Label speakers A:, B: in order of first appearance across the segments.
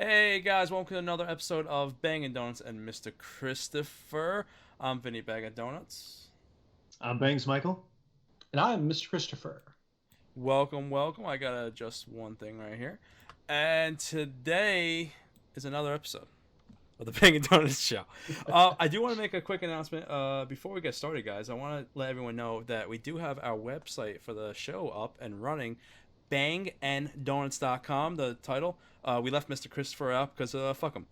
A: Hey guys, welcome to another episode of Bangin' Donuts and Mr. Kristopher. I'm Vinny Bag of Donuts.
B: I'm Bangs Michael.
C: And I'm Mr. Kristopher.
A: Welcome, welcome. I gotta adjust one thing right here. And today is another episode of the Bangin' Donuts Show. I do want to make a quick announcement before we get started, guys. I want to let everyone know that we do have our website for the show up and running, banganddonuts.com, the title. We left Mr. Kristopher out because fuck him.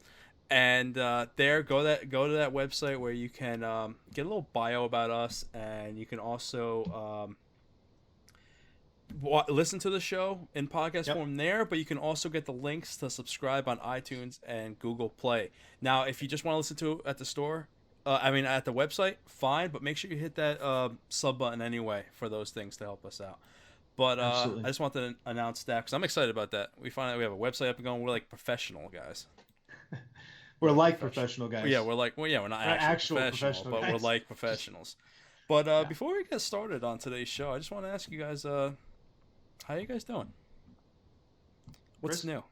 A: And there, go to that website where you can get a little bio about us, and you can also listen to the show in podcast form there. But you can also get the links to subscribe on iTunes and Google Play. Now, if you just want to listen to it at the store, at the website, fine. But make sure you hit that sub button anyway for those things to help us out. But I just wanted to announce that because I'm excited about that. We find that we have a website up and going. We're like professional guys.
B: We're like professional guys.
A: Yeah, we're not actual professional, but guys. We're like professionals. But before we get started on today's show, I just want to ask you guys, how are you guys doing? What's new?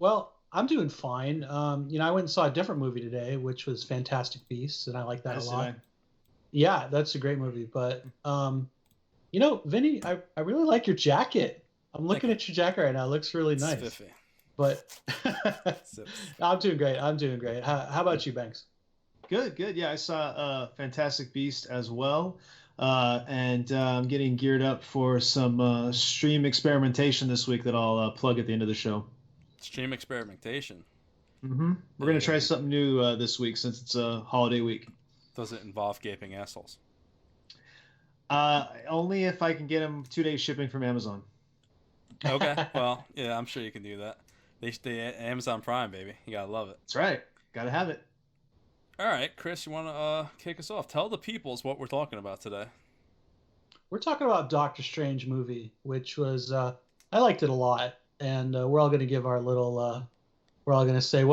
C: Well, I'm doing fine. I went and saw a different movie today, which was Fantastic Beasts, and I like that a lot. Yeah, that's a great movie. But Vinny, I really like your jacket. I'm looking at your jacket right now. It looks really nice.
A: Spiffy.
C: But I'm doing great. How about you, Banks?
B: Good. Yeah, I saw Fantastic Beast as well. And I'm getting geared up for some stream experimentation this week that I'll plug at the end of the show.
A: Stream experimentation?
B: Mm-hmm. We're going to try something new this week since it's a holiday week.
A: Does it involve gaping assholes?
B: Only if I can get them 2 days shipping from Amazon.
A: Okay, well, yeah, I'm sure you can do that. They Amazon Prime, baby. You gotta love it.
B: That's right. Gotta have it.
A: All right, Chris, you want to kick us off? Tell the peoples what we're talking about today.
C: We're talking about Doctor Strange movie, which was I liked it a lot, and we're all going to give our little. We're all going to say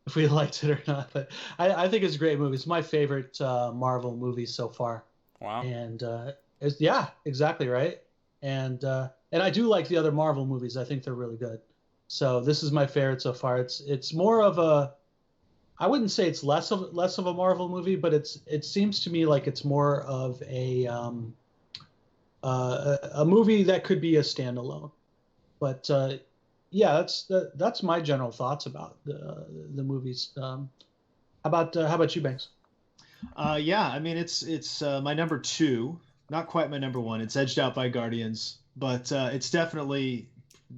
C: if we liked it or not. But I think it's a great movie. It's my favorite Marvel movie so far.
A: Wow.
C: And exactly right. And I do like the other Marvel movies. I think they're really good. So this is my favorite so far. It's more of a, I wouldn't say it's less of a Marvel movie, but it seems to me like it's more of a movie that could be a standalone. But that's my general thoughts about the movies. How about you, Banks?
B: It's my number 2, not quite my number 1. It's edged out by Guardians, but it's definitely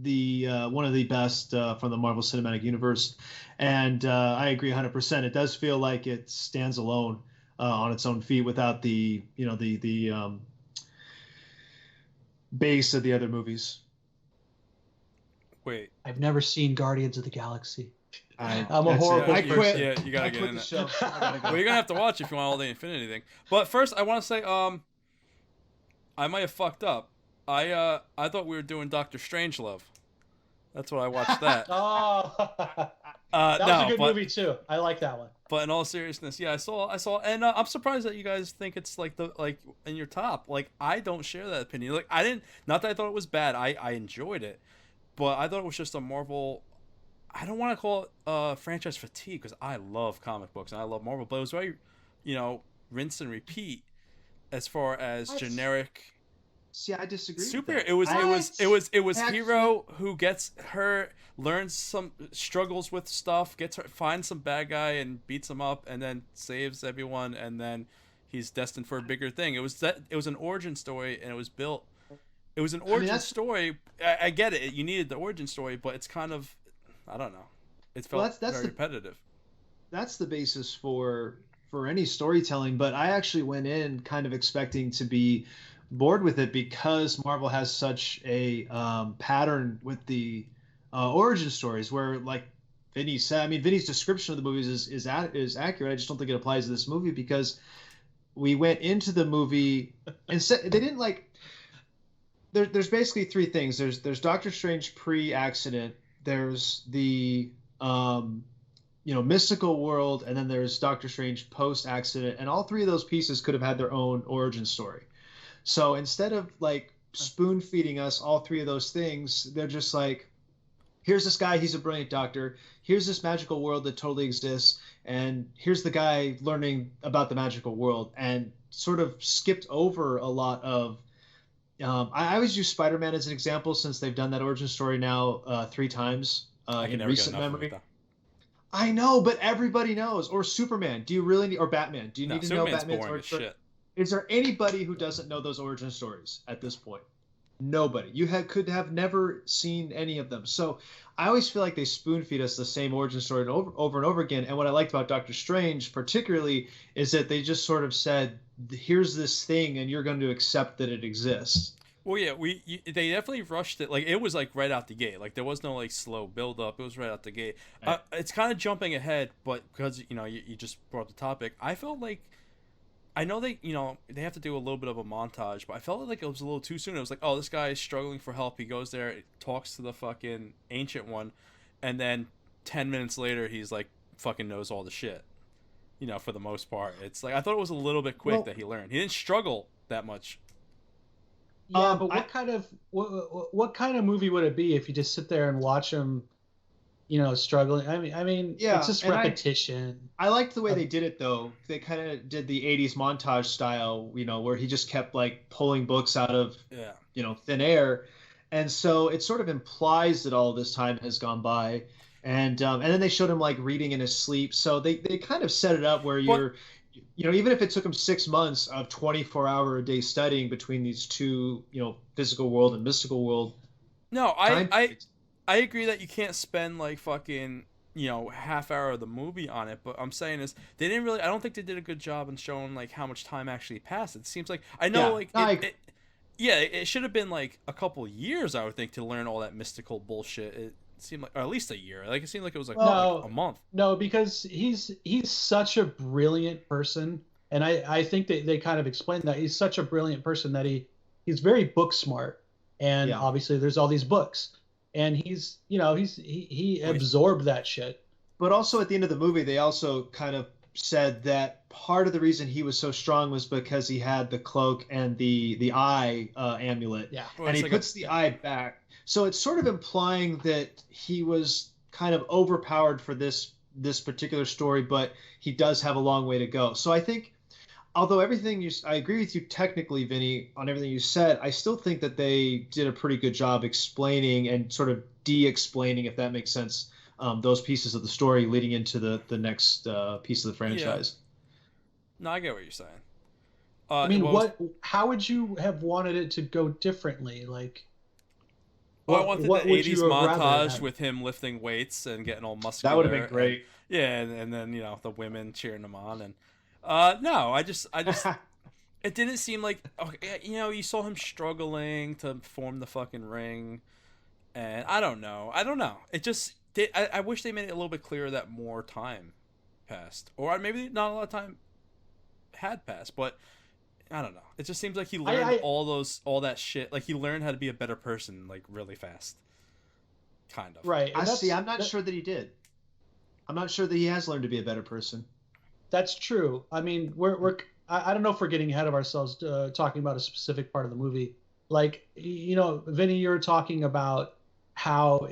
B: the one of the best from the Marvel Cinematic Universe, and I agree 100%. It does feel like it stands alone on its own feet without the base of the other movies.
A: Wait,
C: I've never seen Guardians of the Galaxy.
B: I'm
C: a horrible
B: person.
A: I quit. Yeah, you gotta get in it. Well, you're gonna have to watch if you want all the Infinity thing. But first, I want to say, I might have fucked up. I thought we were doing Doctor Strangelove. That's what I watched that.
C: That was a good movie too. I like that one.
A: But in all seriousness, yeah, I saw, and I'm surprised that you guys think it's like in your top. Like, I don't share that opinion. Like, I didn't. Not that I thought it was bad. I enjoyed it, but I thought it was just a Marvel. I don't want to call it franchise fatigue because I love comic books and I love Marvel, but it was very, rinse and repeat as far as generic.
B: See, I disagree.
A: Super. It was hero who gets her, learns some, struggles with stuff, finds some bad guy and beats him up, and then saves everyone, and then he's destined for a bigger thing. It was an origin story, and it was built. It was an origin story. I get it. You needed the origin story, but it's kind of, I don't know. It felt very repetitive.
B: That's the basis for any storytelling, but I actually went in kind of expecting to be bored with it because Marvel has such a pattern with the origin stories where, like Vinny said, I mean, Vinny's description of the movies is accurate. I just don't think it applies to this movie because we went into the movie and said they didn't like. There's basically 3 things. There's Doctor Strange pre-accident. There's the mystical world, and then there's Doctor Strange post-accident, and all 3 of those pieces could have had their own origin story. So instead of like spoon feeding us all 3 of those things, they're just like, here's this guy, he's a brilliant doctor. Here's this magical world that totally exists, and here's the guy learning about the magical world, and sort of skipped over a lot of. I always use Spider-Man as an example since they've done that origin story now 3 times
A: I can
B: in
A: never get
B: recent
A: enough of it
B: memory.
A: though.
B: I know, but everybody knows. Or Superman. Do you really need, or Batman? Do you
A: No,
B: need to know
A: Superman's
B: Batman's
A: boring as
B: origin story?
A: shit.
B: Is there anybody who doesn't know those origin stories at this point? Nobody. Could have never seen any of them. So I always feel like they spoon feed us the same origin story over and over again. And what I liked about Doctor Strange, particularly, is that they just sort of said, "Here's this thing, and you're going to accept that it exists."
A: Well, yeah, they definitely rushed it. Like it was like right out the gate. Like there was no like slow build up. It was right out the gate.
B: Right.
A: It's kind of jumping ahead, but because you just brought up the topic, I felt like I know they have to do a little bit of a montage, but I felt like it was a little too soon. It was like, oh, this guy is struggling for help. He goes there, talks to the fucking ancient one, and then 10 minutes later, he's like fucking knows all the shit. For the most part, it's like I thought it was a little bit quick that he learned. He didn't struggle that much.
C: Yeah, but what kind of movie would it be if you just sit there and watch him, struggling? I mean,
B: Yeah,
C: it's just
B: and
C: repetition.
B: I liked the way they did it though. They kind of did the '80s montage style, where he just kept like pulling books out of
A: Yeah.
B: thin air, and so it sort of implies that all this time has gone by, and then they showed him like reading in his sleep. So they kind of set it up where
A: But
B: even if it took him 6 months of 24-hour a day studying between these two, physical world and mystical world
A: no,
B: time periods.
A: I agree that you can't spend like fucking half hour of the movie on it, but I'm saying is they didn't really. I don't think they did a good job in showing like how much time actually passed. It seems like I know
B: Yeah,
A: like yeah, it should have been like a couple years, I would think, to learn all that mystical bullshit. It seemed like, or at least a year. Like it seemed like it was like,
C: No,
A: a month.
C: no, because he's such a brilliant person, and I think they kind of explained that he's such a brilliant person that he's very book smart, and
B: Yeah.
C: obviously there's all these books, and he
A: Well,
C: absorbed that shit.
B: But also at the end of the movie, they also kind of said that part of the reason he was so strong was because he had the cloak and the eye amulet,
C: Yeah.
A: Well,
B: and
A: it's
B: he
A: like
B: puts the eye back. So it's sort of implying that he was kind of overpowered for this particular story, but he does have a long way to go. So I think, although I agree with you technically, Vinny, on everything you said, I still think that they did a pretty good job explaining and sort of de-explaining, if that makes sense, those pieces of the story leading into the next piece of the franchise.
A: No, I get what you're saying.
C: I mean,
A: well,
C: how would you have wanted it to go differently? Like,
A: I wanted
C: what
A: the
C: would
A: 80s
C: you have rather
A: montage
C: had?
A: with him lifting weights and getting all muscular.
B: That would have been great.
A: And then the women cheering him on, and no, I just it didn't seem like, okay, you saw him struggling to form the fucking ring, and I don't know. It just I wish they made it a little bit clearer that more time passed, or maybe not a lot of time had passed, but I don't know. It just seems like he learned all that shit. Like he learned how to be a better person like really fast, kind of.
C: Right. And
B: I'm not sure that he did. I'm not sure that he has learned to be a better person.
C: That's true. I mean, I don't know if we're getting ahead of ourselves talking about a specific part of the movie. Like, Vinny, you're talking about how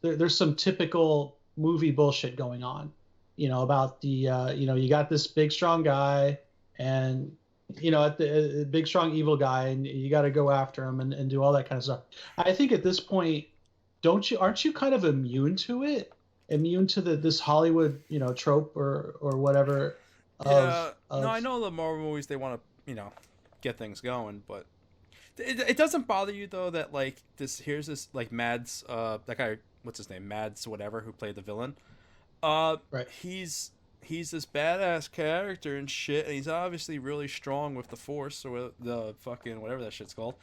C: there's some typical movie bullshit going on, about the, you got this big, strong guy and, at the big, strong, evil guy, and you got to go after him and do all that kind of stuff. I think at this point, aren't you kind of immune to it? Immune to this Hollywood, trope or whatever.
A: No, I know the Marvel movies, they want to, get things going, but it doesn't bother you though that like here's this like Mads, that guy, what's his name, Mads whatever, who played the villain.
C: Right.
A: He's this badass character and shit, and he's obviously really strong with the Force or the fucking whatever that shit's called,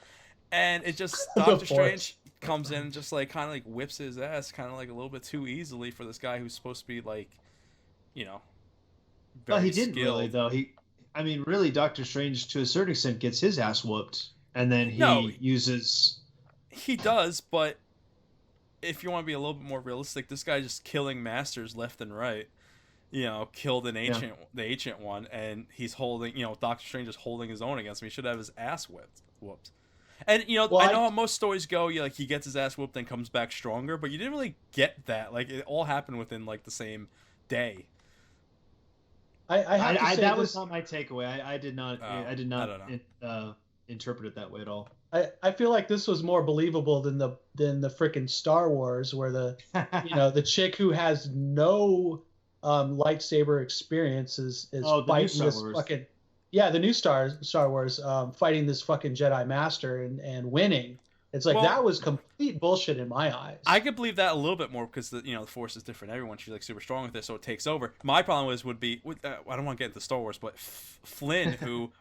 A: and it just Doctor Strange comes in and just like kind of like whips his ass kind of like a little bit too easily for this guy who's supposed to be like,
B: Well, he didn't
A: skilled.
B: really though. Really, Doctor Strange to a certain extent gets his ass whooped, and then uses.
A: He does, but if you want to be a little bit more realistic, this guy just killing masters left and right. Killed the ancient one, and he's holding. Doctor Strange is holding his own against him. He should have his ass whooped. And
C: Well,
A: I know how most stories go. Like he gets his ass whooped, then comes back stronger. But you didn't really get that. Like it all happened within like the same day.
C: I have to say
B: that
C: this.
B: was not my takeaway. I did not. I did
A: I
B: not
A: don't know.
B: interpret it that way at all.
C: I feel like this was more believable than the freaking Star Wars, where the chick who has no lightsaber experience is fighting this fucking the new Star Wars fighting this fucking Jedi Master and winning. It's like that was complete bullshit in my eyes.
A: I could believe that a little bit more because the Force is different. Everyone she's like super strong with it, so it takes over. My problem would be I don't want to get into Star Wars, but Finn who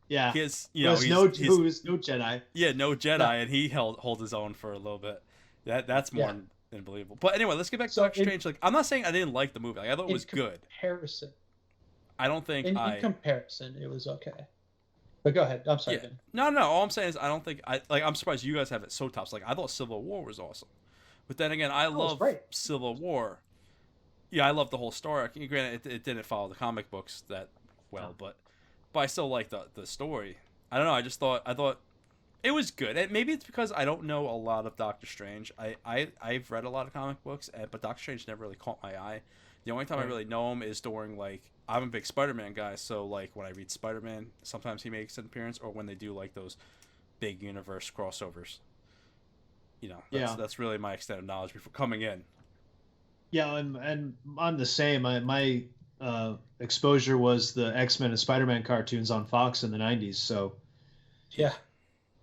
A: he is he's no
B: Jedi.
A: Yeah, no Jedi, and he hold his own for a little bit. That's more than believable. But anyway, let's get back to Doctor Strange. Like I'm not saying I didn't like the movie. Like I thought it was good.
C: Comparison.
A: I don't think
C: in comparison it was okay. But go ahead. I'm sorry.
A: Yeah. No. All I'm saying is I don't think I'm surprised you guys have it so tops. Like I thought Civil War was awesome, but then again I love Civil War. Yeah, I love the whole story. Granted, it didn't follow the comic books that well, but I still like the story. I don't know. I thought it was good. And maybe it's because I don't know a lot of Doctor Strange. I've read a lot of comic books, but Doctor Strange never really caught my eye. The only time I really know him is during like I'm a big Spider-Man guy, so like when I read Spider-Man, sometimes he makes an appearance, or when they do like those big universe crossovers. That's really my extent of knowledge before coming in.
B: Yeah, and I'm the same. My exposure was the X-Men and Spider-Man cartoons on Fox in the 90s. So
C: yeah,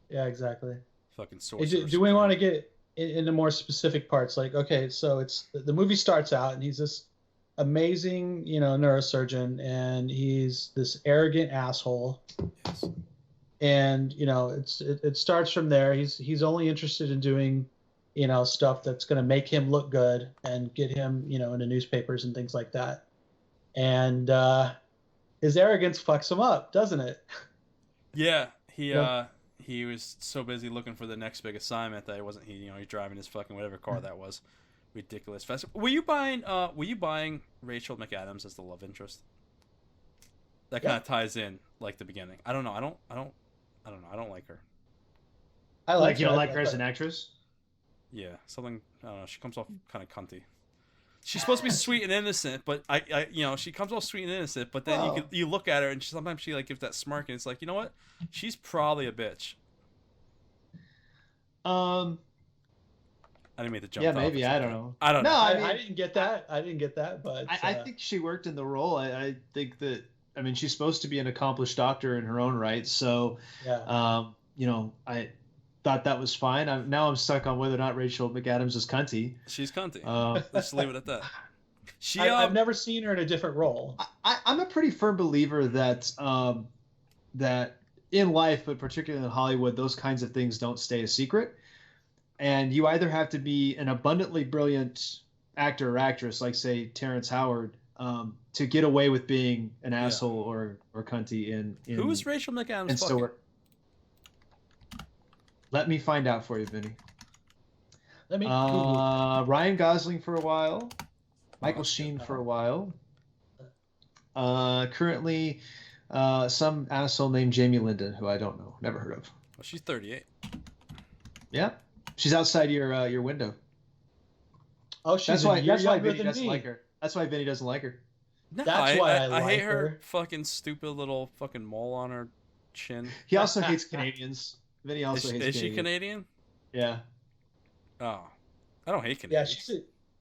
C: exactly.
A: Fucking source.
C: Do we want to get into more specific parts? Like, okay, so it's the movie starts out and he's this amazing, neurosurgeon, and he's this arrogant asshole.
A: Yes.
C: And it starts from there. He's only interested in doing, stuff that's going to make him look good and get him, into newspapers and things like that. And his arrogance fucks him up, doesn't it?
A: Yeah, he was so busy looking for the next big assignment that he's driving his fucking whatever car that was. Ridiculous. Were you buying Rachel McAdams as the love interest? That kind of ties in like the beginning. I don't know. I don't know. I don't like her.
B: I like you don't like her as an actress?
A: Yeah, something. I don't know. She comes off kind of cunty. She's supposed to be sweet and innocent, but she comes off sweet and innocent. But then you look at her and sometimes she like gives that smirk, and it's like, you know what? She's probably a bitch. I didn't mean to jump.
B: Yeah, maybe. I don't know.
A: I don't know.
C: No, I didn't get that. But
B: I think she worked in the role. I think that. I mean, she's supposed to be an accomplished doctor in her own right. So, I thought that was fine. Now I'm stuck on whether or not Rachel McAdams is cunty.
A: She's cunty. Let's leave it at that.
C: I've never seen her in a different role.
B: I'm a pretty firm believer that that in life, but particularly in Hollywood, those kinds of things don't stay a secret. And you either have to be an abundantly brilliant actor or actress, like say Terrence Howard, to get away with being an asshole or cunty in
A: Who is Rachel McAdams fucking?
B: Let me find out for you, Vinny.
C: Let me Google.
B: Ryan Gosling for a while, Michael Sheen for a while. Currently, some asshole named Jamie Linden, who I don't know, never heard of.
A: Well, she's 38.
B: Yeah, she's outside your window.
C: Oh,
B: that's why Vinny doesn't like her. That's why Vinny doesn't like her.
A: No, that's why I hate her fucking stupid little fucking mole on her chin.
B: He also hates Canadians. Vinny also hates Canadians.
A: Is she Canadian?
B: Yeah.
A: Oh, I don't hate Canadians.
C: Yeah,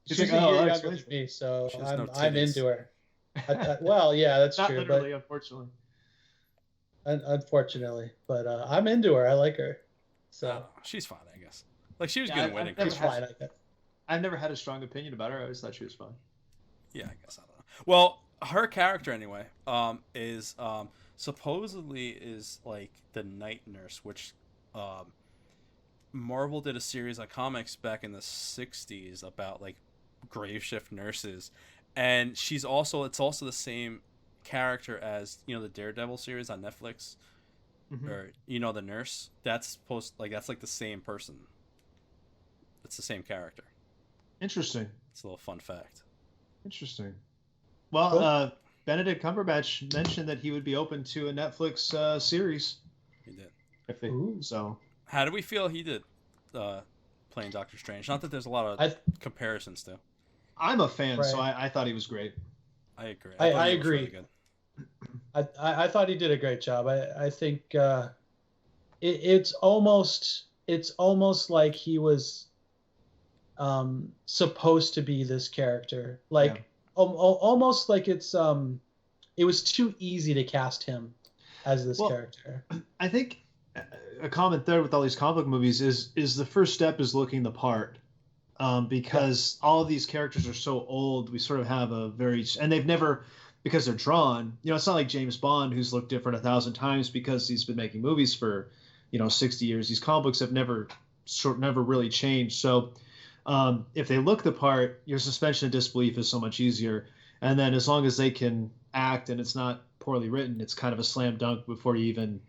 C: she's like, a year younger than me, so I'm into her. Well, yeah, that's
B: Not
C: true.
B: Literally, unfortunately.
C: Unfortunately, but I'm into her. I like her. So
A: she's fine, I guess. Like she was good at winning.
C: She's fine, I guess.
B: I've never had a strong opinion about her. I always thought she was fun.
A: Yeah, I guess I don't know. Well, her character anyway, is supposedly is like the night nurse, which Marvel did a series of comics back in the 60s about like grave shift nurses, and it's also the same character as the Daredevil series on Netflix, or the nurse. That's that's like the same person. It's the same character.
B: Interesting.
A: It's a little fun fact.
B: Interesting. Well, Benedict Cumberbatch mentioned that he would be open to a Netflix series.
A: He did.
B: I think
C: Ooh.
B: so.
A: How do we feel he did playing Doctor Strange? Not that there's a lot of comparisons to.
B: I'm a fan, so
C: Right.
B: I thought he was great.
A: I agree.
C: I
A: thought he was
C: agree.
A: really good.
C: I thought he did a great job. I think it's almost like he was supposed to be this character, like almost like it was too easy to cast him as this character.
B: I think a common thread with all these comic book movies is the first step is looking the part. Because all of these characters are so old, we sort of have and they've never, because they're drawn, it's not like James Bond, who's looked different 1,000 times because he's been making movies for, 60 years. These comic books have never really changed. So if they look the part, your suspension of disbelief is so much easier. And then as long as they can act and it's not poorly written, it's kind of a slam dunk before you even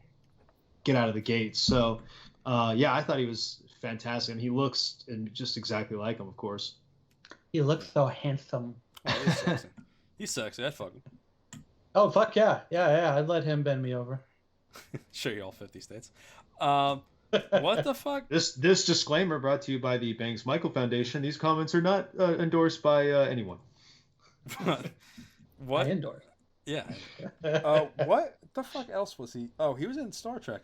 B: get out of the gate. So I thought he was fantastic, and he looks just exactly like him, of course.
C: He looks so handsome.
A: Oh, he's sexy. He's sexy. I'd fuck him.
C: Oh, fuck yeah. I'd let him bend me over.
A: Show you all 50 states. What the fuck?
B: This disclaimer brought to you by the Banks Michael Foundation. These comments are not endorsed by anyone.
A: What?
C: I endorse.
A: Yeah. What the fuck else was he? Oh, he was in Star Trek.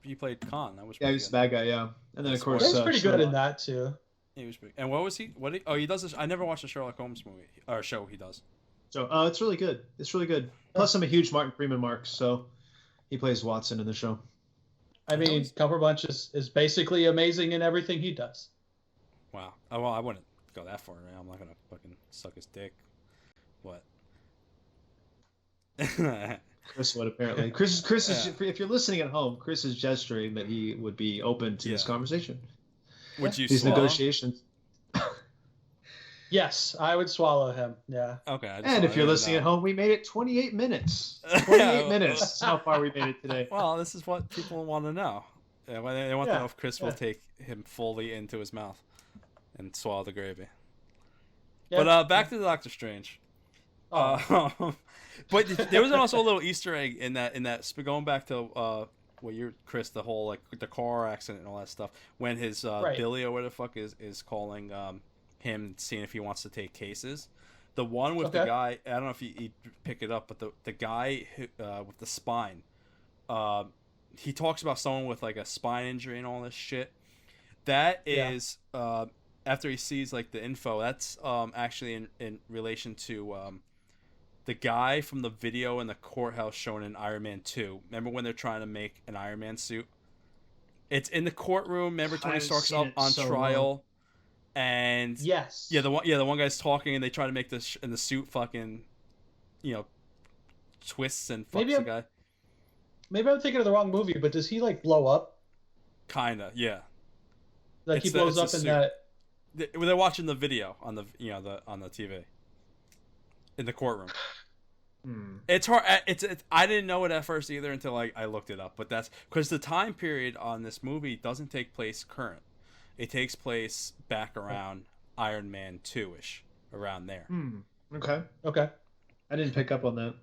A: He played Khan. That was
B: he's the bad guy. Yeah, and then of course
C: he was pretty good in that too.
A: He was big. And what was he? He does this. I never watched the Sherlock Holmes movie or show. He does.
B: So it's really good. It's really good. Plus, I'm a huge Martin Freeman mark, so he plays Watson in the show.
C: I mean, Cumberbatch is basically amazing in everything he does.
A: Wow. Oh, well, I wouldn't go that far. Right? I'm not gonna fucking suck his dick. What?
B: Chris would apparently. Chris is. If you're listening at home, Chris is gesturing that he would be open to this conversation.
A: Would you?
B: These negotiations.
C: Yes, I would swallow him. Yeah.
A: Okay.
B: And if you're listening at home, we made it 28 minutes. 28 minutes. That's how far we made it today.
A: Well, this is what people want to know. They want to know if Chris will take him fully into his mouth and swallow the gravy. Yeah. But back to Doctor Strange. But there was also a little Easter egg in that going back to Chris, the whole like the car accident and all that stuff, when his Billy or whatever the fuck is calling him, seeing if he wants to take cases. The one with the guy, I don't know if you pick it up, but the guy who, with the spine, he talks about someone with like a spine injury and all this shit. That is after he sees like the info. That's actually in relation to the guy from the video in the courthouse shown in Iron Man 2. Remember when they're trying to make an Iron Man suit? It's in the courtroom. Remember Tony Stark's up on trial, and the one guy's talking, and they try to make this in the suit fucking, twists and fucks the guy.
C: Maybe I'm thinking of the wrong movie, but does he like blow up?
A: Kinda, yeah.
C: Like he blows up in that.
A: They're watching the video on the on the TV. In the courtroom. It's hard. I didn't know it at first either until I looked it up. But that's because the time period on this movie doesn't take place current. It takes place back around Iron Man 2-ish, around there.
B: Okay. I didn't pick up on that.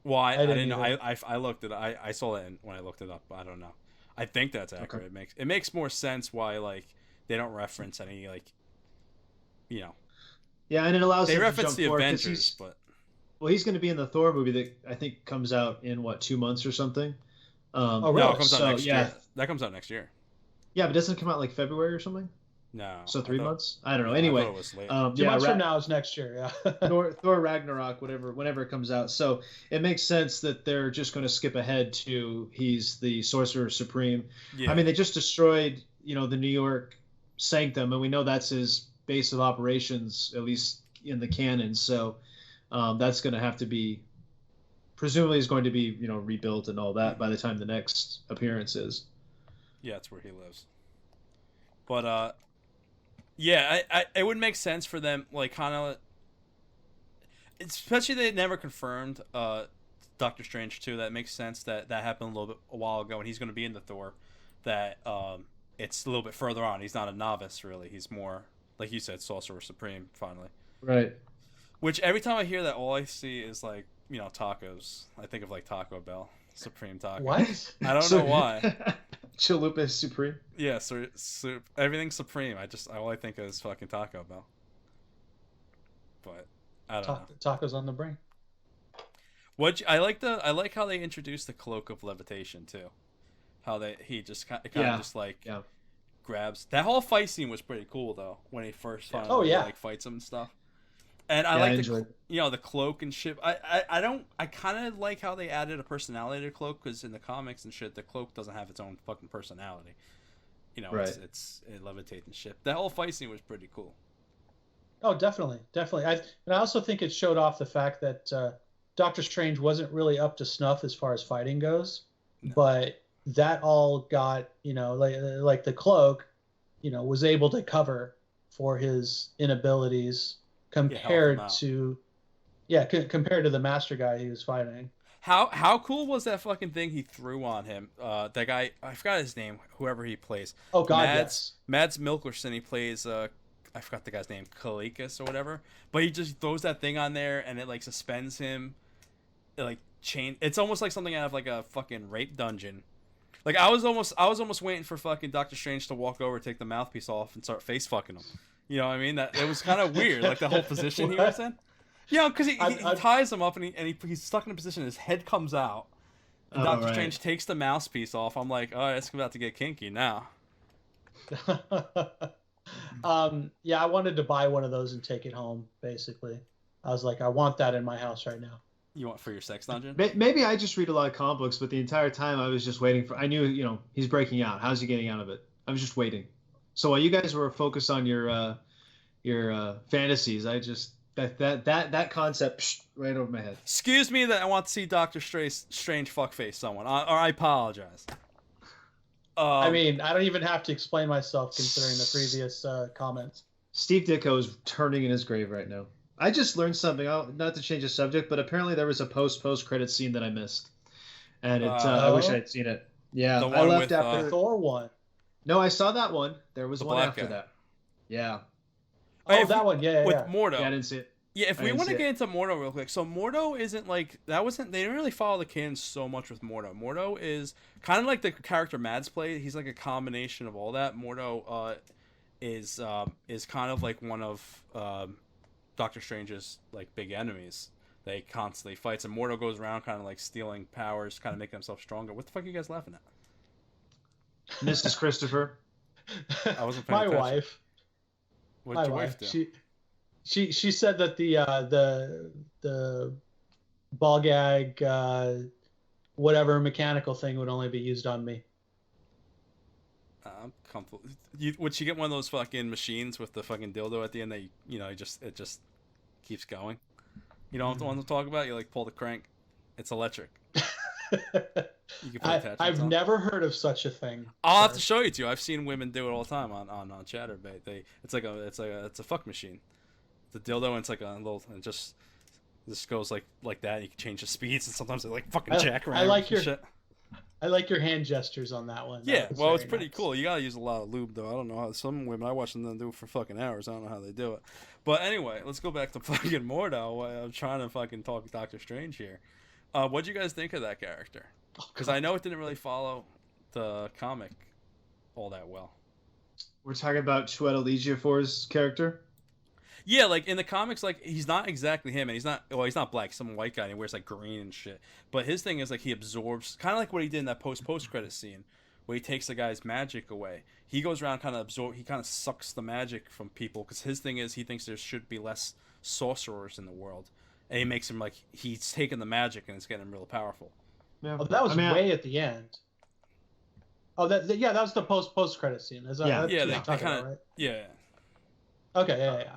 A: Well, I didn't know. I looked it. I saw that when I looked it up. But I don't know. I think that's accurate. Okay. It makes more sense why like they don't reference any like,
B: Yeah, and it allows
A: they
B: him
A: reference
B: to jump
A: the Avengers, but
B: he's going to be in the Thor movie that I think comes out in 2 months or something.
A: Really? No, it comes out next year. That comes out next year.
B: Yeah, but doesn't it come out like February or something?
A: No.
B: So 3 months? I don't know. Anyway,
A: it was late.
C: 2 months from now is next year. Yeah.
B: Thor Ragnarok, whenever it comes out. So it makes sense that they're just going to skip ahead to he's the Sorcerer Supreme. Yeah. I mean, they just destroyed the New York Sanctum, and we know that's his base of operations, at least in the canon. So that's going to have to be, presumably is going to be, rebuilt and all that by the time the next appearance is.
A: Yeah, that's where he lives. But it would make sense for them, like kind of, especially they never confirmed Doctor Strange 2. That makes sense that happened a while ago, and he's going to be in the Thor. That it's a little bit further on. He's not a novice really. He's more, like you said, Sorcerer Supreme, finally.
B: Right.
A: Which every time I hear that, all I see is like, tacos. I think of like Taco Bell, Supreme Taco.
C: What?
A: I don't know why.
B: Chalupa Supreme.
A: Yeah, so everything's supreme. All I think of is fucking Taco Bell. But I don't know.
C: Tacos on the brain.
A: I like how they introduced the cloak of levitation too. How he just kind of just like grabs. That whole fight scene was pretty cool though when he first finally like fights him and stuff. And I like the cloak and shit. I kind of like how they added a personality to the cloak, because in the comics and shit, the cloak doesn't have its own fucking personality. It levitates and shit. That whole fight scene was pretty cool.
C: Oh, definitely. And I also think it showed off the fact that Doctor Strange wasn't really up to snuff as far as fighting goes, but that all got, like the cloak, was able to cover for his inabilities compared to the master guy he was fighting.
A: How cool was that fucking thing he threw on him? That guy, I forgot his name, whoever he plays.
C: Oh God,
A: Mads Mikkelsen, he plays I forgot the guy's name, Kalikas or whatever. But he just throws that thing on there and it like suspends him. It's almost like something out of like a fucking rape dungeon. Like I was almost waiting for fucking Doctor Strange to walk over, take the mouthpiece off, and start face fucking him. You know what I mean? That it was kind of weird, like the whole position he was in. Yeah, because he ties him up and he's stuck in a position. His head comes out, and Doctor Strange takes the mouthpiece off. I'm like, oh, it's about to get kinky now.
C: I wanted to buy one of those and take it home. Basically, I was like, I want that in my house right now.
A: You want for your sex dungeon?
B: Maybe I just read a lot of comic books, but the entire time I was just waiting for. I knew, he's breaking out. How's he getting out of it? I was just waiting. So while you guys were focused on your fantasies, I just that concept right over my head.
A: Excuse me that I want to see Doctor Strange fuckface someone, or I apologize.
C: I mean, I don't even have to explain myself considering the previous comments.
B: Steve Ditko is turning in his grave right now. I just learned something. Not to change the subject, but apparently there was a post credit scene that I missed, and I wish I had seen it. Yeah,
A: the one
B: I left
A: with,
B: after
C: Thor one.
B: No, I saw that one. There was one after that. Yeah.
C: That one. Yeah.
A: With Mordo.
B: Yeah, I didn't see it.
A: Yeah, if we want to get into Mordo real quick, so Mordo isn't like that. They didn't really follow the canon so much with Mordo. Mordo is kind of like the character Mads played. He's like a combination of all that. Mordo is kind of like one of Doctor Strange's like big enemies. They constantly fights, and Mordo goes around kind of like stealing powers, kind of making himself stronger. What the fuck are you guys laughing at?
B: Mrs. Kristopher.
A: I wasn't paying attention.
C: Wife.
A: What'd your wife do?
C: She said that the ball gag whatever mechanical thing would only be used on me.
A: I'm comfortable. Would she get one of those fucking machines with the fucking dildo at the end that it just keeps going? You know what I'm talking about? You like pull the crank. It's electric. You can put
C: I've never heard of such a thing.
A: I'll have to show you too. I've seen women do it all the time on Chatterbait. It's a fuck machine. The dildo, and it's like a little, and just goes like that. You can change the speeds, and sometimes they like fucking jack around.
C: I like your hand gestures on that one.
A: Yeah, well, it's pretty cool. You gotta use a lot of lube though. I don't know how some women, I watch them do it for fucking hours. I don't know how they do it. But anyway, let's go back to fucking Mordo. I'm trying to fucking talk Doctor Strange here. What'd you guys think of that character? Because I know it didn't really follow the comic all that well.
B: We're talking about Chiwetel Ejiofor's character.
A: Yeah, like in the comics, like he's not exactly him, and he's not black. He's some white guy, and he wears like green and shit. But his thing is like he absorbs, kind of like what he did in that post credit scene, where he takes the guy's magic away. He goes around he kind of sucks the magic from people, because his thing is he thinks there should be less sorcerers in the world, and he makes him like he's taking the magic and it's getting him real powerful.
C: Yeah. Oh, that was way at the end. Oh, that was the post credit scene. Is that,
A: they kind of right? Yeah.
C: Okay, yeah.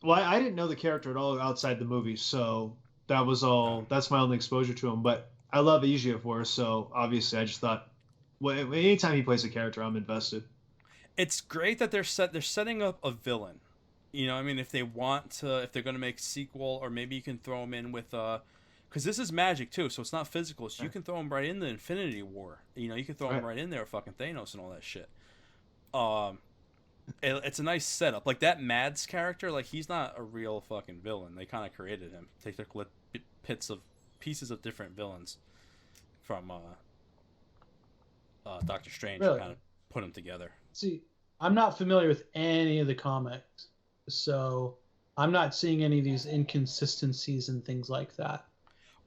B: Well, I didn't know the character at all outside the movie, so that was all. That's my only exposure to him. But I love Ejiofor, so obviously I just thought, well, anytime he plays a character, I'm invested.
A: It's great that they're setting up a villain. You know, I mean, if they're going to make a sequel, or maybe you can throw him in with because this is magic too, so it's not physical. So you can throw him right in the Infinity War. You know, you can throw him right in there with fucking Thanos and all that shit. It's a nice setup. Like that Mads character, like he's not a real fucking villain. They kind of created him. They took pieces of different villains from Doctor Strange
C: Really?
A: kind of put them together.
C: See, I'm not familiar with any of the comics, so I'm not seeing any of these inconsistencies and things like that.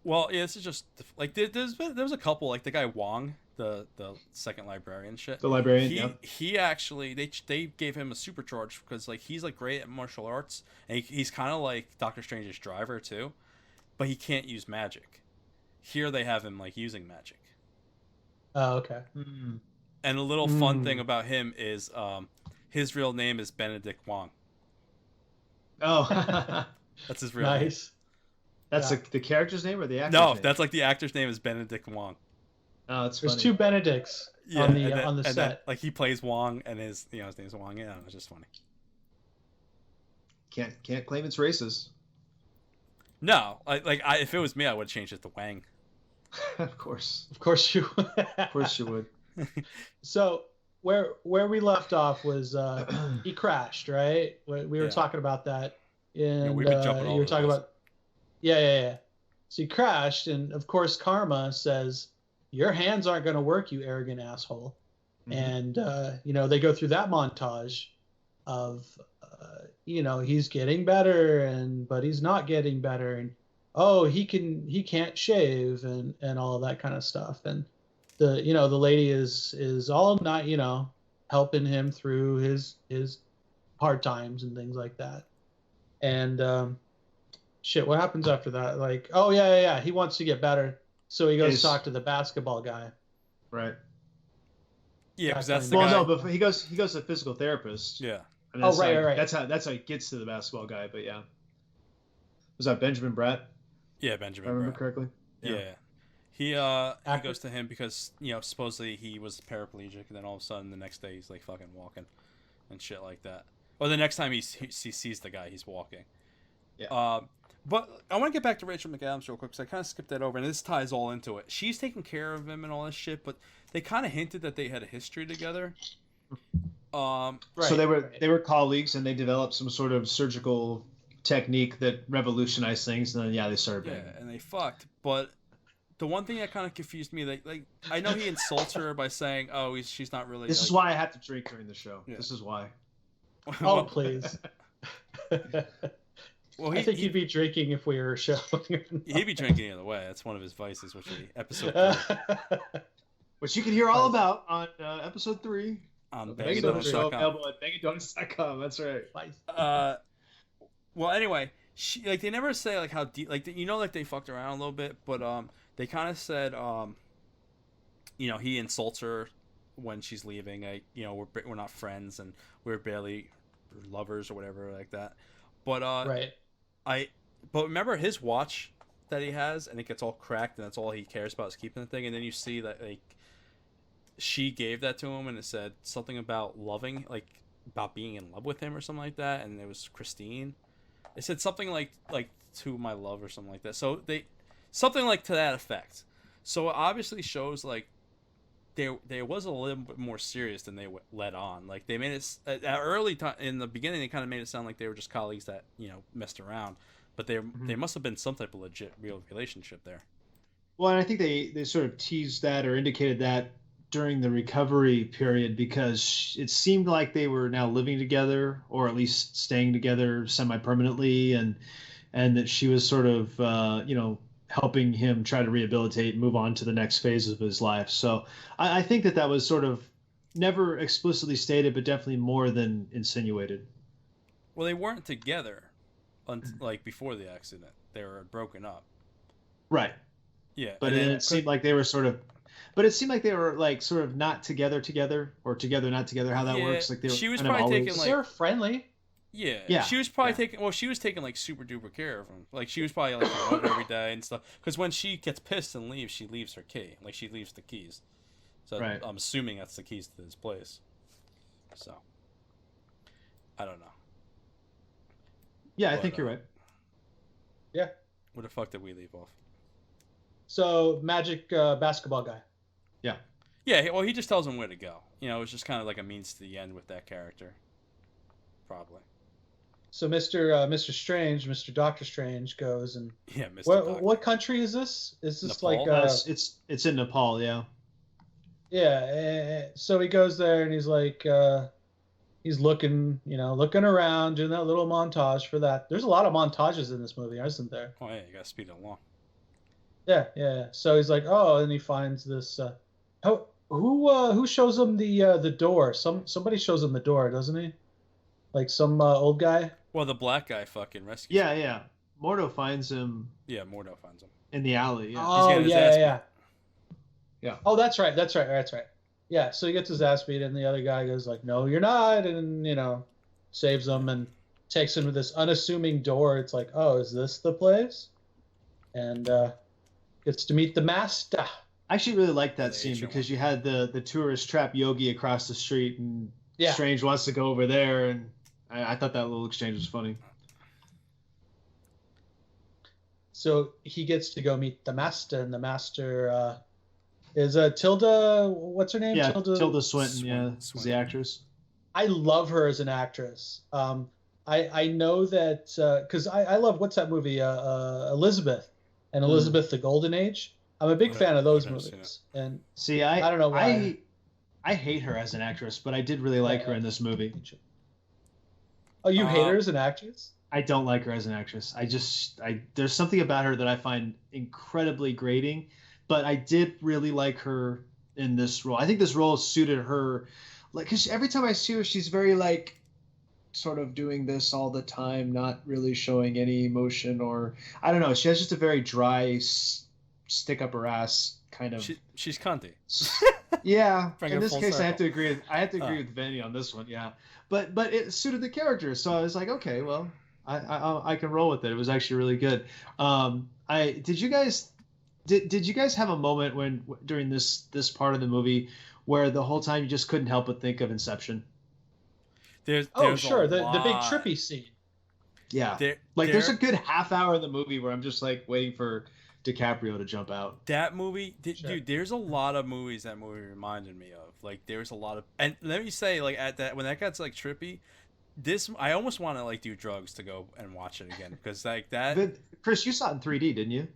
A: Well, yeah, this is just like there was a couple, like the guy Wong, the second librarian shit.
B: The librarian,
A: He actually they gave him a supercharge because like he's like great at martial arts and he's kind of like Doctor Strange's driver too, but he can't use magic. Here they have him like using magic.
C: Oh, okay.
B: Mm.
A: And a little fun thing about him is his real name is Benedict Wong.
B: Oh,
A: That's his real name.
C: Nice.
B: That's the character's name or the actor's
A: No,
B: name?
A: that's like the actor's name is Benedict Wong.
B: Oh, that's funny.
C: There's two Benedicts
A: Yeah,
C: on the
A: and
C: set.
A: like he plays Wong, and his name's Wong. Yeah, it's just funny.
B: Can't claim it's racist.
A: No, if it was me, I would change it to Wang.
B: Of course.
C: Of course you.
B: Of course you would.
C: So where we left off was he crashed, right? We were talking about that, and
A: we've been jumping all
C: you were
A: over
C: talking
A: this.
C: about yeah. So he crashed, and of course Karma says, "Your hands aren't going to work, you arrogant asshole."
B: Mm-hmm.
C: And they go through that montage of he's getting better, but he's not getting better, and he can't shave, and all of that kind of stuff, and the lady is all not helping him through his hard times and things like that. And shit, what happens after that? Like, oh yeah, he wants to get better, so he goes to talk to the basketball guy.
B: Right.
A: Yeah, because that's the
B: guy.
A: guy.
B: Well, no, but he goes to a physical therapist.
A: Yeah.
B: And
C: right.
B: That's how he gets to the basketball guy. But yeah, was that Benjamin Bratt?
A: Yeah, Benjamin.
B: If I remember
A: Bratt.
B: correctly.
A: Yeah. He goes to him because supposedly he was paraplegic, and then all of a sudden the next day he's like fucking walking, and shit like that. Or the next time he sees the guy, he's walking.
B: Yeah.
A: But I want to get back to Rachel McAdams real quick because I kind of skipped that over, and this ties all into it. She's taking care of him and all this shit, but they kind of hinted that they had a history together.
B: Right. So they were colleagues, and they developed some sort of surgical technique that revolutionized things, and then they started banging.
A: Yeah, and they fucked. But the one thing that kind of confused me, like I know he insults her by saying, "Oh, she's not really."
B: This is why I have to drink during the show.
A: Yeah.
B: This is why.
C: Oh, please.
A: Well,
C: I think he'd be drinking if we were showing.
A: He'd be drinking either way. That's one of his vices, which is episode 3.
B: Which you can hear all about on episode 3
A: on
B: BangingDonuts.com. Available at BangingDonuts.com. That's right.
A: Well, anyway, they never say like how deep, like they fucked around a little bit, but they kind of said he insults her when she's leaving. We're not friends and we're barely lovers or whatever like that. But
C: right.
A: But remember his watch that he has, and it gets all cracked, and that's all he cares about is keeping the thing. And then you see that like she gave that to him, and it said something about loving, like about being in love with him or something like that. And it was Christine. It said something like to my love or something like that. So something like to that effect. So it obviously shows like there was a little bit more serious than they let on. Like they made it at early time in the beginning. They kind of made it sound like they were just colleagues that messed around, but they must have been some type of legit real relationship there.
B: Well, and I think they sort of teased that or indicated that during the recovery period because it seemed like they were now living together or at least staying together semi-permanently, and that she was sort of helping him try to rehabilitate and move on to the next phase of his life. So I think that was sort of never explicitly stated, but definitely more than insinuated.
A: Well, they weren't together like before the accident. They were broken up.
B: Right.
A: Yeah.
B: But it seemed like they were like sort of not together or together not together, how that works. Like they were
A: she was
B: kind
A: probably
B: of
A: taking
C: they were friendly.
A: Yeah. She was probably taking. Well, she was taking like super duper care of him. Like she was probably like going every day and stuff. Because when she gets pissed and leaves, she leaves her key. Like she leaves the keys. So
B: right.
A: I'm assuming that's the keys to this place. So I don't know.
B: Yeah, I think you're right.
C: Yeah.
A: Where the fuck did we leave off?
C: So magic basketball guy.
B: Yeah.
A: Yeah. Well, he just tells him where to go. It was just kind of like a means to the end with that character. Probably.
C: So Mr. Strange, Mr. Doctor Strange goes and
A: Mr.
C: What country is this? Is this
A: Nepal?
C: like
B: it's in Nepal, yeah.
C: Yeah. So he goes there and he's like, he's looking, looking around, doing that little montage for that. There's a lot of montages in this movie, isn't there?
A: Oh yeah, you gotta speed it along.
C: Yeah, yeah. Yeah. So he's like, oh, and he finds this. Who shows him the door? Somebody shows him the door, doesn't he? Like some old guy.
A: Well, the black guy fucking rescues
B: Yeah,
A: him.
B: yeah. Mordo finds him
A: Yeah, Mordo finds him.
B: in the alley. Yeah.
A: He's
C: Oh
A: getting his
C: yeah,
A: ass
C: yeah, yeah.
B: Yeah.
C: Oh, that's right. That's right. That's right. Yeah. So he gets his ass beat, and the other guy goes like, "No, you're not," and saves him and takes him to this unassuming door. It's like, oh, is this the place? And gets to meet the master.
B: I actually really liked that
A: The
B: scene
A: ancient
B: because
A: one.
B: you had the tourist trap Yogi across the street, and
C: Yeah.
B: Strange wants to go over there, and I thought that little exchange was funny.
C: So he gets to go meet the master, and the master is Tilda. What's her name?
B: Yeah, Tilda Swinton,
A: Swinton.
B: is the actress.
C: I love her as an actress. I know that because I love what's that movie Elizabeth and Elizabeth the Golden Age. I'm a big fan of those
A: I've never seen
C: movies, and
B: See,
C: I don't know why.
B: I hate her as an actress, but I did really like her in this movie.
C: Oh, you hate her as an actress?
B: I don't like her as an actress. There's something about her that I find incredibly grating, but I did really like her in this role. I think this role suited her, like, because every time I see her, she's very like, sort of doing this all the time, not really showing any emotion, or I don't know. She has just a very dry, stick up her ass kind of.
A: She's cunty.
B: Yeah,
A: Bring
B: in
A: it
B: this
A: full
B: case, I have to
A: circle.
B: agree. I have to agree with Vinny on this one. Yeah, but it suited the character, so I was like, okay, well, I can roll with it. It was actually really good. I did you guys did you guys have a moment when during this part of the movie where the whole time you just couldn't help but think of Inception?
A: There's
C: Sure.
A: a
C: The big
A: lot.
C: trippy scene.
B: Yeah,
A: There,
B: there's
A: there-
B: a good half hour in the movie where I'm just like waiting for DiCaprio to jump out.
A: That movie,
C: Sure.
A: dude. There's a lot of movies that movie reminded me of. Like, there's a lot of, and let me say, like, at that when that gets like trippy, this I almost want to like do drugs to go and watch it again because like that.
B: Chris, you saw it in 3D, didn't you?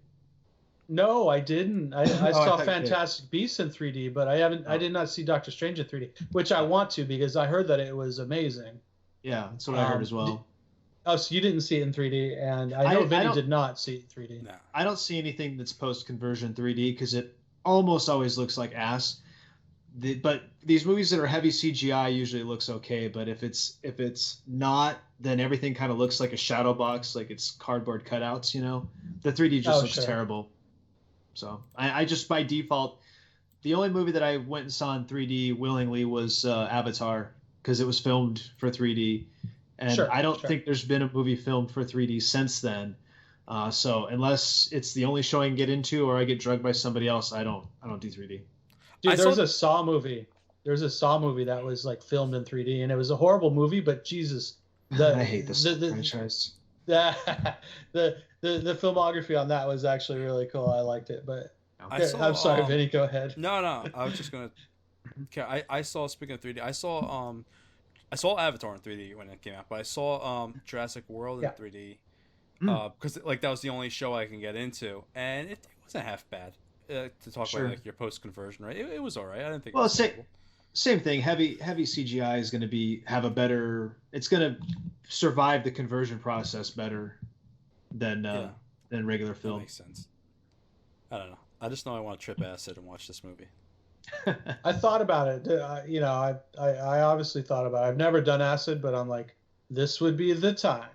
C: No, I didn't. I
B: I
C: saw
B: thought you did.
C: Fantastic Beasts in 3D, but I haven't. I
B: Oh.
C: did not see Doctor Strange in 3D, which I want to because I heard that it was amazing.
B: Yeah, that's what I heard as well.
C: Oh, so you didn't see it in 3D, and I know
B: I
C: Vinny
B: don't-
C: did not see it in 3D.
A: No.
B: I don't see anything that's post conversion 3D because it almost always looks like ass. But these movies that are heavy CGI usually looks okay. But if it's not, then everything kind of looks like a shadow box, like it's cardboard cutouts. The 3D just looks
C: Sure.
B: terrible. So I just by default, the only movie that I went and saw in 3D willingly was Avatar because it was filmed for 3D, and
C: Sure,
B: I don't
C: sure.
B: think there's been a movie filmed for 3D since then. So unless it's the only show I can get into or I get drugged by somebody else, I don't do 3D.
C: Dude,
A: I
C: there's
A: saw-
C: a Saw movie. There's a Saw movie that was like filmed in 3D, and it was a horrible movie. But Jesus,
B: I hate this
C: the
B: franchise.
C: the filmography on that was actually really cool. I liked it. But I'm sorry, Vinny. Go ahead.
A: No, I was just gonna. Okay, I saw. Speaking of 3D, I saw Avatar in 3D when it came out, but I saw Jurassic World in
C: Yeah.
A: 3D because like that was the only show I can get into, and it wasn't half bad. To talk
B: Sure.
A: about like your post conversion, right? It was all right. I didn't think.
B: Well,
A: it was
B: say-
A: terrible.
B: Same thing. Heavy CGI is going to have a better. It's going to survive the conversion process better than regular
A: That
B: film.
A: makes sense. I don't know. I just know I want to trip acid and watch this movie.
C: I thought about it. I obviously thought about it. I've never done acid, but I'm like, this would be the time.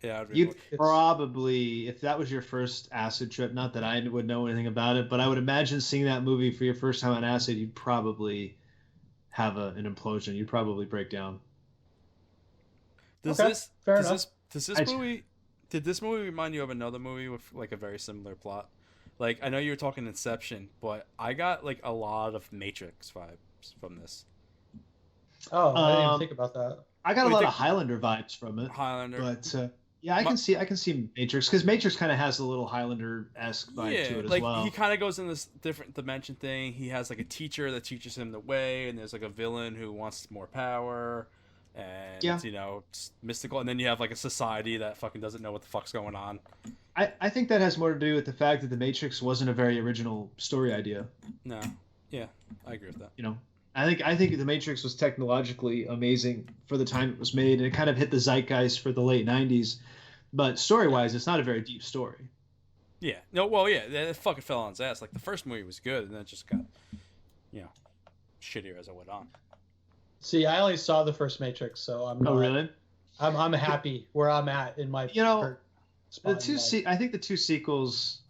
A: Yeah, I'd really
B: You'd
C: It's-
B: probably, if that was your first acid trip, not that I would know anything about it, but I would imagine seeing that movie for your first time on acid, you'd probably have an implosion. You'd probably break down.
A: Does
C: Okay,
A: this
C: fair
A: does
C: enough.
A: this does
B: I-
A: this movie did this movie remind you of another movie with like a very similar plot? Like I know you were talking Inception, but I got like a lot of Matrix vibes from this.
C: Oh, I didn't even
B: Um,
C: think about that.
B: I got a
A: What do
B: lot
A: you
B: of Highlander vibes from it,
A: Highlander.
B: but yeah, I can see Matrix because Matrix kind of has a little Highlander-esque vibe to it as
A: like
B: well.
A: he kind of goes in this different dimension thing. He has like a teacher that teaches him the way, and there's like a villain who wants more power, and
B: Yeah.
A: it's mystical. And then you have like a society that fucking doesn't know what the fuck's going on.
B: I think that has more to do with the fact that the Matrix wasn't a very original story idea.
A: No, Yeah, I agree with that.
B: You know, I think The Matrix was technologically amazing for the time it was made, and it kind of hit the zeitgeist for the late '90s. But story-wise, it's not a very deep story.
A: Yeah. No. Well, yeah. It fucking fell on its ass. Like the first movie was good, and then it just got, shittier as it went on.
C: See, I only saw the first Matrix, so I'm not.
B: Oh, really?
C: I'm happy where I'm at in my.
B: I think the two sequels,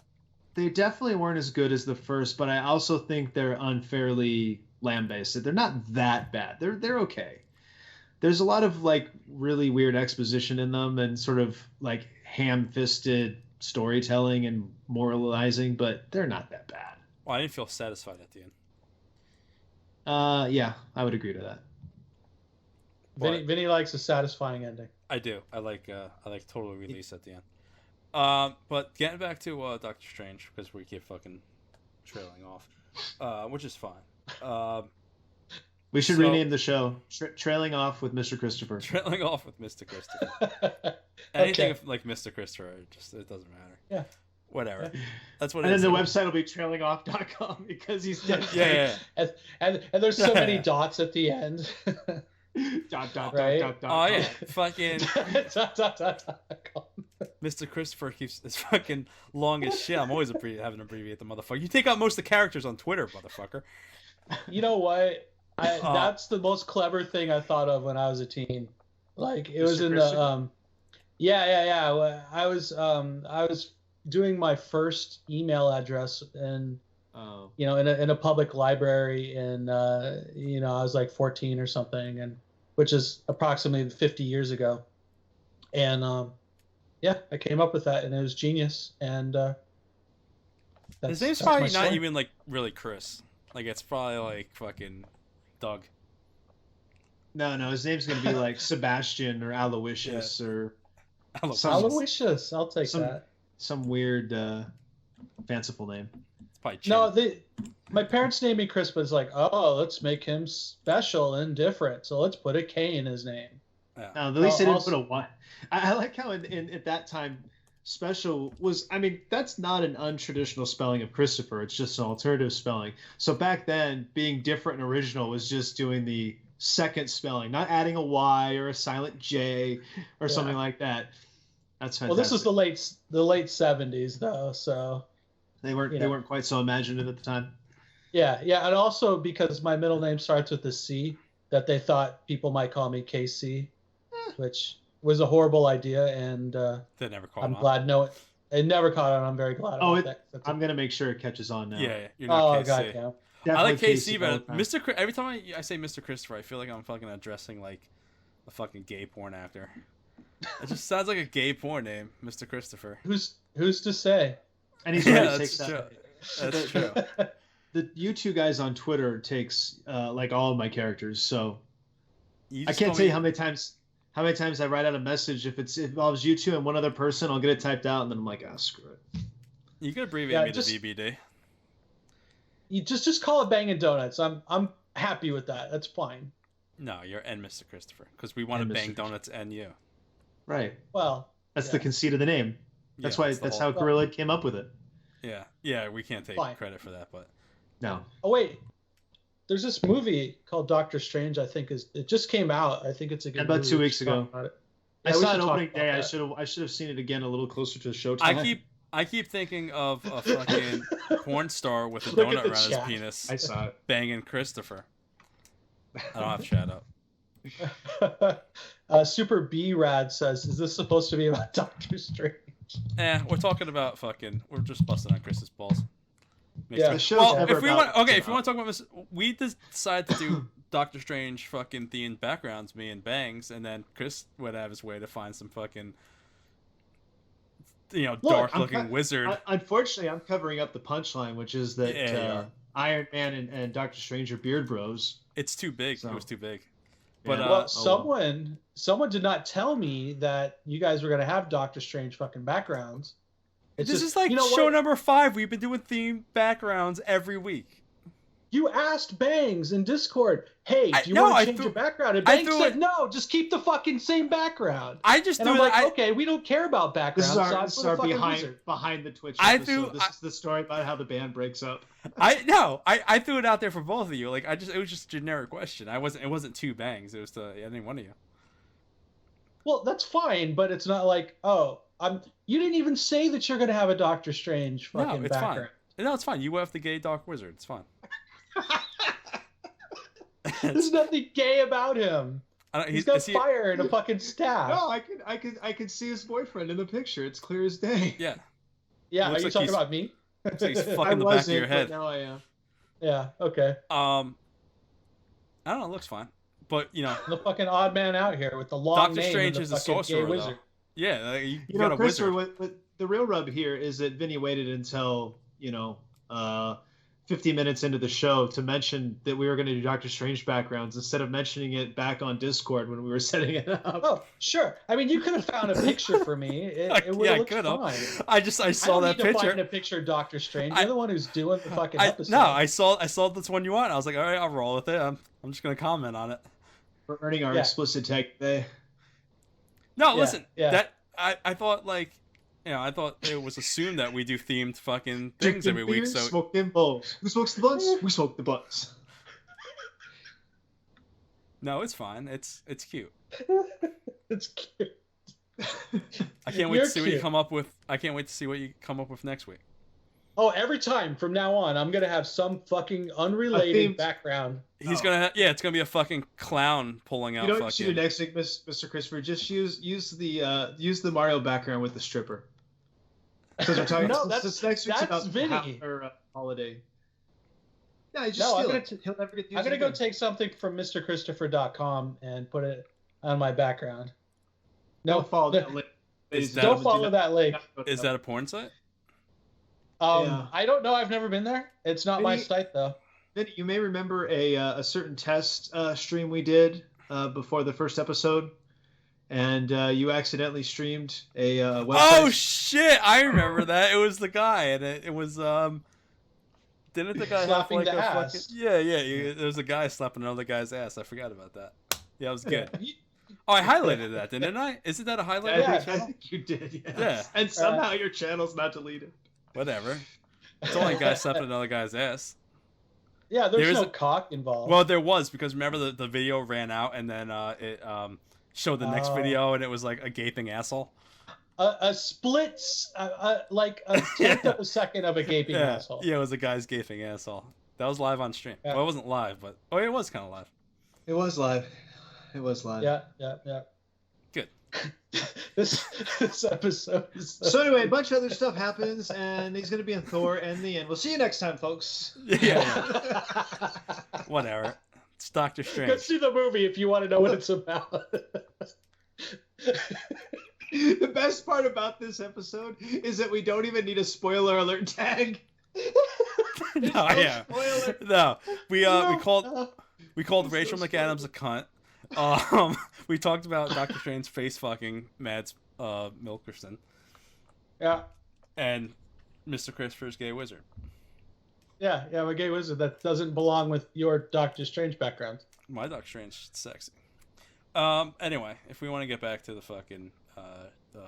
B: they definitely weren't as good as the first, but I also think they're unfairly lambasted. They're not that bad. They're okay. There's a lot of like really weird exposition in them and sort of like ham-fisted storytelling and moralizing, but they're not that bad.
A: Well, I didn't feel satisfied at the end.
B: Yeah, I would agree to that.
C: Vinny likes a satisfying ending.
A: I do. I like total release at the end. But getting back to Doctor Strange, because we keep fucking trailing off, which is fine.
B: We should rename the show "Trailing Off with Mr. Kristopher."
A: Trailing off with Mr. Kristopher. Anything like Mr. Kristopher, it doesn't matter.
C: Yeah.
A: Whatever.
C: Yeah.
A: That's what.
B: And
A: it
B: then
A: is.
B: the website will be trailingoff.com because he's dead.
A: Yeah.
C: And there's so many dots at the end.
B: Dot.
A: Oh yeah, fucking
C: .com.
A: Mr. Kristopher keeps it's fucking long as shit. I'm always having to abbreviate the motherfucker. You take out most of the characters on Twitter, motherfucker.
C: You know what? That's the most clever thing I thought of when I was a teen. Like it was in the yeah. I was doing my first email address and in a public library, and I was like 14 or something, and which is approximately 50 years ago, and I came up with that, and it was genius. And
A: his name's probably not even like really Chris. Like it's probably like fucking Doug.
B: No, his name's gonna be like Sebastian or Aloysius or
C: Aloysius. I'll take that.
B: Some weird fanciful name.
C: No, my parents named me Chris, but it's like, oh, let's make him special and different, so let's put a K in his name.
B: Yeah. No, at least they didn't put a Y. I like how at that time, special was, I mean, that's not an untraditional spelling of Kristopher. It's just an alternative spelling. So back then, being different and original was just doing the second spelling, not adding a Y or a silent J or something like that. That's fantastic.
C: Well, this was the late 70s though, so
B: they weren't quite so imaginative at the time.
C: Yeah, and also because my middle name starts with a C, that they thought people might call me KC, which was a horrible idea, and
A: they never caught
C: I'm
A: on.
C: glad it never caught on. I'm very glad about that.
B: I'm gonna make sure it catches on now.
A: Yeah, you're not KC.
C: Goddamn.
A: I like KC, but every time I say Mr. Kristopher, I feel like I'm fucking addressing like a fucking gay porn actor. It just sounds like a gay porn name, Mr. Kristopher.
C: Who's to say?
B: And he's ready to take
A: true.
B: that.
A: That's true.
B: You two guys on Twitter takes like all of my characters, so I can't tell you how many times I write out a message. If it involves you two and one other person, I'll get it typed out, and then I'm like, screw it.
A: You can abbreviate me to VBD.
C: You just call it Bangin' Donuts. I'm happy with that. That's fine.
A: No, you're and Mr. Kristopher, because we want to bang donuts and you.
B: Right.
C: Well,
B: that's the conceit of the name. That's why. That's how Gorilla came up with it.
A: Yeah. We can't take credit for that, but
B: no.
C: Oh wait, there's this movie called Doctor Strange. I think it just came out. I think it's a good
B: about
C: movie.
B: 2 weeks ago. I saw it opening day.
C: I
B: should have seen it again a little closer to the show time.
A: I keep thinking of a fucking porn star with a donut around his penis.
B: I saw it.
A: Banging Kristopher. I don't have to shut
C: up. Super B Rad says, "Is this supposed to be about Doctor Strange?"
A: We're talking about we're just busting on Chris's balls.
C: Yeah.
A: Well, if we want to talk about this, we decided to do Doctor Strange fucking themed backgrounds, me and Bangs, and then Chris would have his way to find some fucking dark looking wizard.
B: Unfortunately, I'm covering up the punchline, which is that Iron Man and Doctor Strange are beard bros.
A: It's too big.
B: So.
A: It was too big.
C: But someone did not tell me that you guys were gonna have Doctor Strange fucking backgrounds.
A: This is like show number 5. We've been doing themed backgrounds every week.
C: You asked Bangs in Discord, hey, do you want to change your background? And Bangs said, no, just keep the fucking same background. And I'm like, okay, we don't care about background.
B: This is our behind the Twitch episode. This is the story about how the band breaks up.
A: I threw it out there for both of you. Like it was just a generic question. It wasn't two Bangs. It was to any one of you.
C: Well, that's fine, but it's not like, you didn't even say that you're gonna have a Doctor Strange fucking background.
A: Fine. No, it's fine. You have the gay Dark Wizard. It's fine.
C: There's nothing gay about him. He's got fire and a fucking staff.
B: No, I could see his boyfriend in the picture. It's clear as day.
A: Yeah.
C: Yeah. Are you talking about me?
A: Looks like he's fucking the back of your head.
B: Now I am.
C: Yeah. Okay.
A: I don't know. It looks fine, but
C: the fucking odd man out here with the long
A: Doctor
C: name.
A: Strange
C: and
A: is
C: the
A: a sorcerer.
C: wizard.
A: Yeah. You
B: know,
A: got a
B: Kristopher,
A: wizard.
B: what the real rub here is that Vinny waited until 50 minutes into the show to mention that we were going to do Doctor Strange backgrounds instead of mentioning it back on Discord when we were setting it up.
C: Oh, sure. I mean, you could have found a picture for me. It would have looked fine.
A: I saw that picture. I don't need to
C: find a picture of Doctor Strange. You're the one who's doing the fucking episode.
A: No, I saw this one you want. I was like, all right, I'll roll with it. I'm just going to comment on it.
B: We're earning our explicit tag today.
A: No, listen. That I thought I thought it was assumed that we do themed fucking things every week. So
B: smoke them balls. Who smokes the blunts? We smoke the butts.
A: No, it's fine. It's cute.
C: It's cute.
A: I can't wait to see what you come up with. I can't wait to see what you come up with next week.
C: Oh, every time from now on, I'm gonna have some fucking unrelated background.
A: He's gonna it's gonna be a fucking clown pulling out.
B: You know what you should do next week, Mr. Kristopher? Just use the Mario background with the stripper. Because we're talking.
C: No,
B: next week's about
C: Vinny.
B: Holiday. Yeah,
C: he'll never get. I'm gonna go take something from MrKristopher.com and put it on my background. No,
B: don't follow that link.
C: Don't follow that link.
A: Is that a porn site?
C: I don't know. I've never been there. It's not my site though.
B: You may remember a certain test stream we did before the first episode, and you accidentally streamed a website.
A: Oh shit! I remember that. It was the guy, and it was Didn't the guy
C: slapping
A: have like
C: the
A: a
C: ass?
A: fucking there was a guy slapping another guy's ass. I forgot about that. Yeah, it was good. Oh, I highlighted that, didn't I? Isn't that a highlight?
B: Yeah, I think you did. Yes. Yeah. And somehow your channel's not deleted.
A: Whatever. It's only a guy slapping another guy's ass.
C: Yeah, there's no cock involved.
A: Well, there was, because remember the video ran out and then it showed the next video and it was like a gaping asshole.
C: A split, like a tenth of a second of a gaping asshole.
A: Yeah, it was a guy's gaping asshole. That was live on stream. Yeah. Well, it wasn't live, but it was kind of live.
B: It was live. It was live.
C: Yeah.
A: Good.
C: This episode is
B: so anyway, a bunch of other stuff happens, and he's going to be in Thor and the end. We'll see you next time, folks.
A: Yeah. Whatever. It's Doctor Strange.
C: Go see the movie if you want to know what it's about.
B: The best part about this episode is that we don't even need a spoiler alert tag.
A: No, we called Rachel McAdams a cunt. We talked about Doctor Strange's face fucking Mads Mikkelsen.
C: Yeah.
A: And Mr. Kristopher's gay wizard.
C: Yeah, I'm a gay wizard that doesn't belong with your Doctor Strange background.
A: My Doctor Strange is sexy. Anyway, if we want to get back to the fucking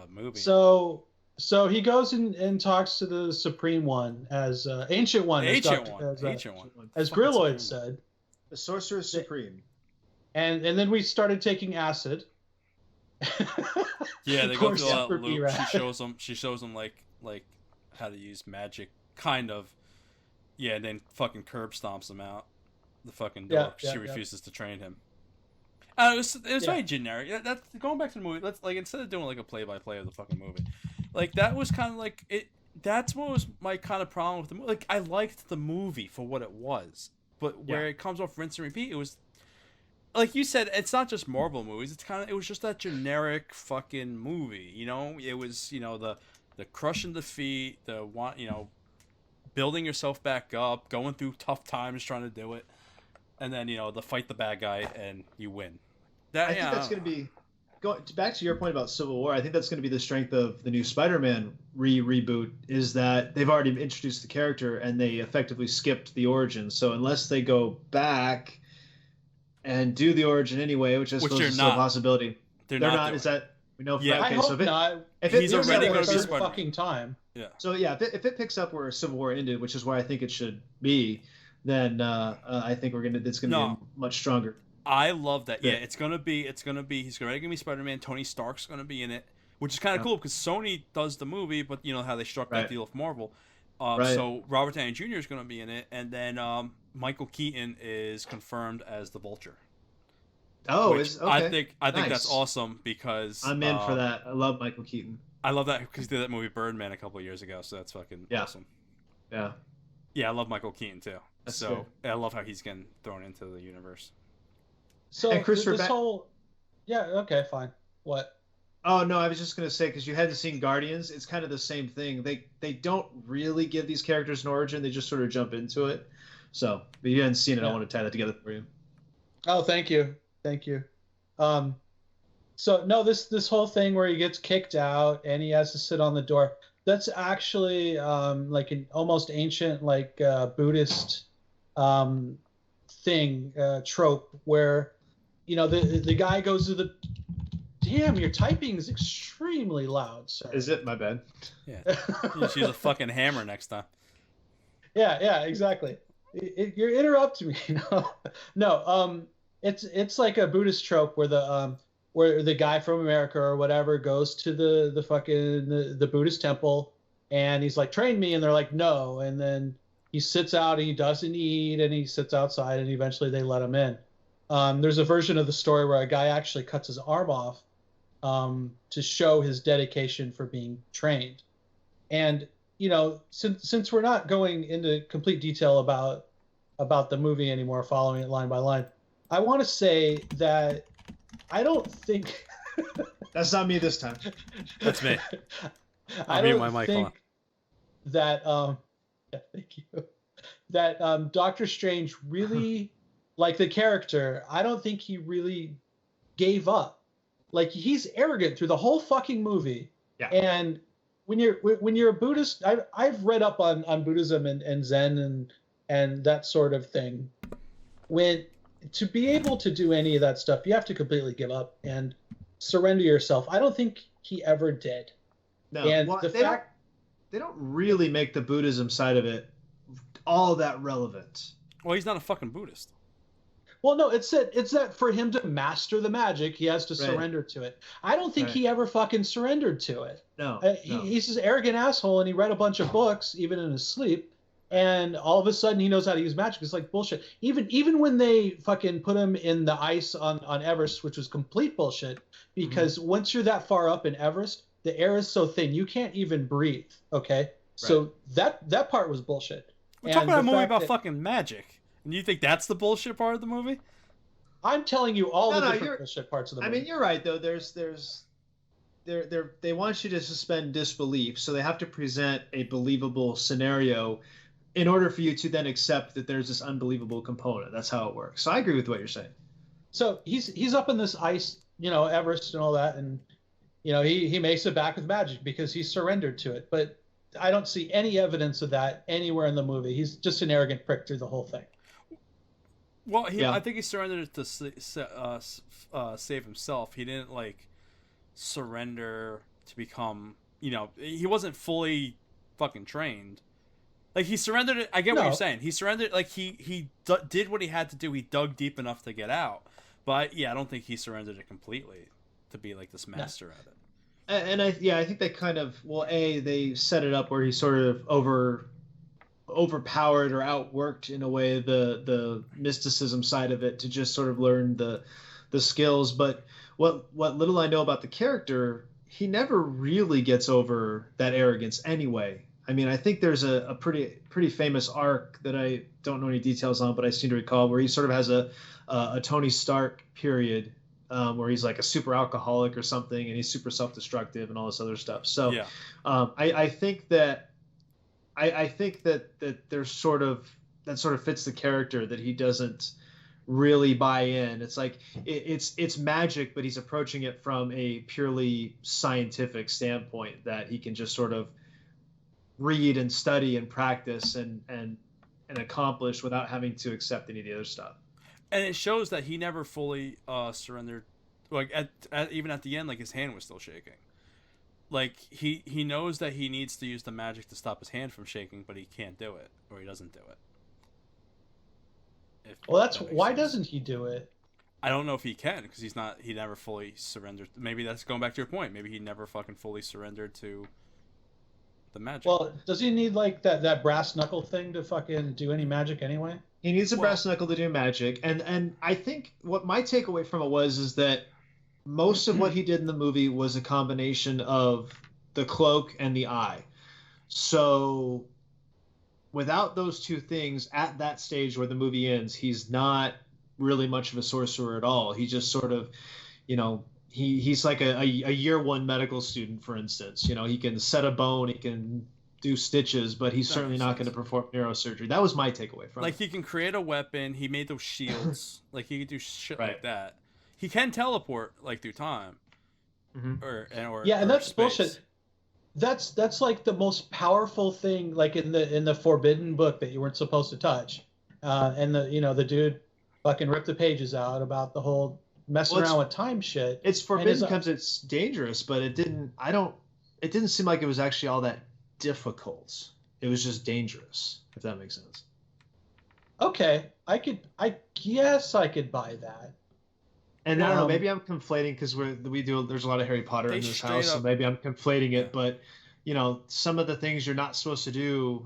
A: movie.
C: So he goes and talks to the Supreme One as Ancient One.
A: Ancient
C: One. As Grilloid said.
B: The Sorcerer Supreme.
C: And then we started taking acid.
A: Yeah, they go through that loop. She shows them like how to use magic, kind of. Yeah, and then fucking curb stomps him out. The fucking dork. She refuses to train him. It was very generic. That's going back to the movie. Let's instead of doing like a play-by-play of the fucking movie, like that was kind of like it. That's what was my kind of problem with the movie. Like I liked the movie for what it was, but where it comes off rinse and repeat, it was. Like you said, it's not just Marvel movies. It was just that generic fucking movie. You know, it was the crush and defeat, building yourself back up, going through tough times, trying to do it, and then the fight the bad guy and you win.
B: I think that's gonna be back to your point about Civil War, I think that's going to be the strength of the new Spider-Man reboot, is that they've already introduced the character and they effectively skipped the origin. So unless they go back and do the origin anyway, which I suppose is still a possibility.
A: They're not.
B: Is that we know?
A: Yeah,
C: I hope not.
B: If
A: he's already going to be
C: Spider-Man fucking time.
A: Yeah.
B: So yeah, if it picks up where Civil War ended, which is where I think it should be, then I think it's gonna be much stronger.
A: I love that. Yeah, it's gonna be. He's already gonna be Spider-Man. Tony Stark's gonna be in it, which is kind of cool because Sony does the movie, but you know how they struck that deal with Marvel. So Robert Downey Jr. is gonna be in it, and then Michael Keaton is confirmed as the Vulture.
B: Oh,
A: okay. I think
B: nice.
A: That's awesome because
B: I'm in for that. I love Michael Keaton.
A: I love that because he did that movie Birdman a couple of years ago, so that's fucking awesome.
B: Yeah.
A: Yeah, I love Michael Keaton too.
B: That's
A: so good. I love how he's getting thrown into the universe.
C: So this whole, okay, fine. What?
B: Oh no, I was just gonna say because you hadn't seen Guardians, it's kind of the same thing. They don't really give these characters an origin; they just sort of jump into it. So, but you hadn't seen it. I want to tie that together for you.
C: Oh, thank you. So no, this whole thing where he gets kicked out and he has to sit on the door. That's actually like an almost ancient like Buddhist thing trope where the guy goes to the. Damn, your typing is extremely loud, sir.
B: Is it? My bad.
A: Yeah, you should use a fucking hammer next time.
C: Yeah, exactly. You're interrupting me. No. It's like a Buddhist trope where the guy from America or whatever goes to the fucking the Buddhist temple and he's like, train me, and they're like, no, and then he sits out and he doesn't eat and he sits outside and eventually they let him in. There's a version of the story where a guy actually cuts his arm off to show his dedication for being trained. And since we're not going into complete detail about the movie anymore, following it line by line, I want to say that I don't think
B: that's not me this time.
A: That's me.
C: I don't think that thank you. That Doctor Strange really like the character. I don't think he really gave up. Like, he's arrogant through the whole fucking movie.
B: Yeah.
C: And when you're a Buddhist, I've read up on Buddhism and Zen and that sort of thing. To be able to do any of that stuff, you have to completely give up and surrender yourself. I don't think he ever did.
B: No,
C: and
B: they don't really make the Buddhism side of it all that relevant.
A: Well, he's not a fucking Buddhist.
C: Well, no, it's that for him to master the magic, he has to surrender to it. I don't think he ever fucking surrendered to it.
B: No,
C: he's this arrogant asshole, and he read a bunch of books, even in his sleep, and all of a sudden he knows how to use magic. It's like bullshit. Even when they fucking put him in the ice on Everest, which was complete bullshit, because once you're that far up in Everest, the air is so thin you can't even breathe. Okay, so that part was bullshit.
A: We're talking about a movie about fucking magic. And you think that's the bullshit part of the movie?
C: I'm telling you all the different bullshit parts of the movie.
B: I mean, you're right though. They want you to suspend disbelief, so they have to present a believable scenario in order for you to then accept that there's this unbelievable component. That's how it works. So I agree with what you're saying.
C: So he's up in this ice, Everest and all that, and he makes it back with magic because he surrendered to it. But I don't see any evidence of that anywhere in the movie. He's just an arrogant prick through the whole thing.
A: Well, I think he surrendered to save himself. He didn't surrender to become. He wasn't fully fucking trained. Like, he surrendered it. I get what you're saying. He surrendered. Like, he did what he had to do. He dug deep enough to get out. But I don't think he surrendered it completely to be like this master at it.
B: And I think they kind of they set it up where he sort of overpowered or outworked in a way the mysticism side of it to just sort of learn the skills. But what little I know about the character, he never really gets over that arrogance anyway. I mean, I think there's a pretty famous arc that I don't know any details on, but I seem to recall where he sort of has a Tony Stark period where he's like a super alcoholic or something, and he's super self-destructive and all this other stuff. So I think that there's that sort of fits the character, that he doesn't really buy in. It's like it's magic, but he's approaching it from a purely scientific standpoint that he can just sort of read and study and practice and accomplish without having to accept any of the other stuff.
A: And it shows that he never fully surrendered. Like even at the end, like his hand was still shaking. Like he knows that he needs to use the magic to stop his hand from shaking, but he can't do it, or he doesn't do it.
C: Well, that's why doesn't he do it?
A: I don't know if he can, because he never fully surrendered. Maybe that's going back to your point. Maybe he never fucking fully surrendered to the magic.
C: Well, does he need like that brass knuckle thing to fucking do any magic anyway?
B: He needs a brass knuckle to do magic, and I think what my takeaway from it is that most of what he did in the movie was a combination of the cloak and the eye. So without those two things, at that stage where the movie ends, he's not really much of a sorcerer at all. He just sort of, he's like a year one medical student, for instance. He can set a bone, he can do stitches, but he's certainly not going to perform neurosurgery. That was my takeaway from it.
A: Like, he can create a weapon. He made those shields. Like, he could do shit like that. He can teleport, like, through time.
B: Mm-hmm.
C: And that's space. Bullshit. That's like the most powerful thing, like in the Forbidden Book that you weren't supposed to touch. And the dude fucking ripped the pages out about the whole messing around with time shit.
B: It's forbidden because it's dangerous, but it didn't seem like it was actually all that difficult. It was just dangerous, if that makes sense.
C: Okay, I guess I could buy that.
B: And I don't know, maybe I'm conflating because there's a lot of Harry Potter in this house, so maybe I'm conflating it. But some of the things you're not supposed to do,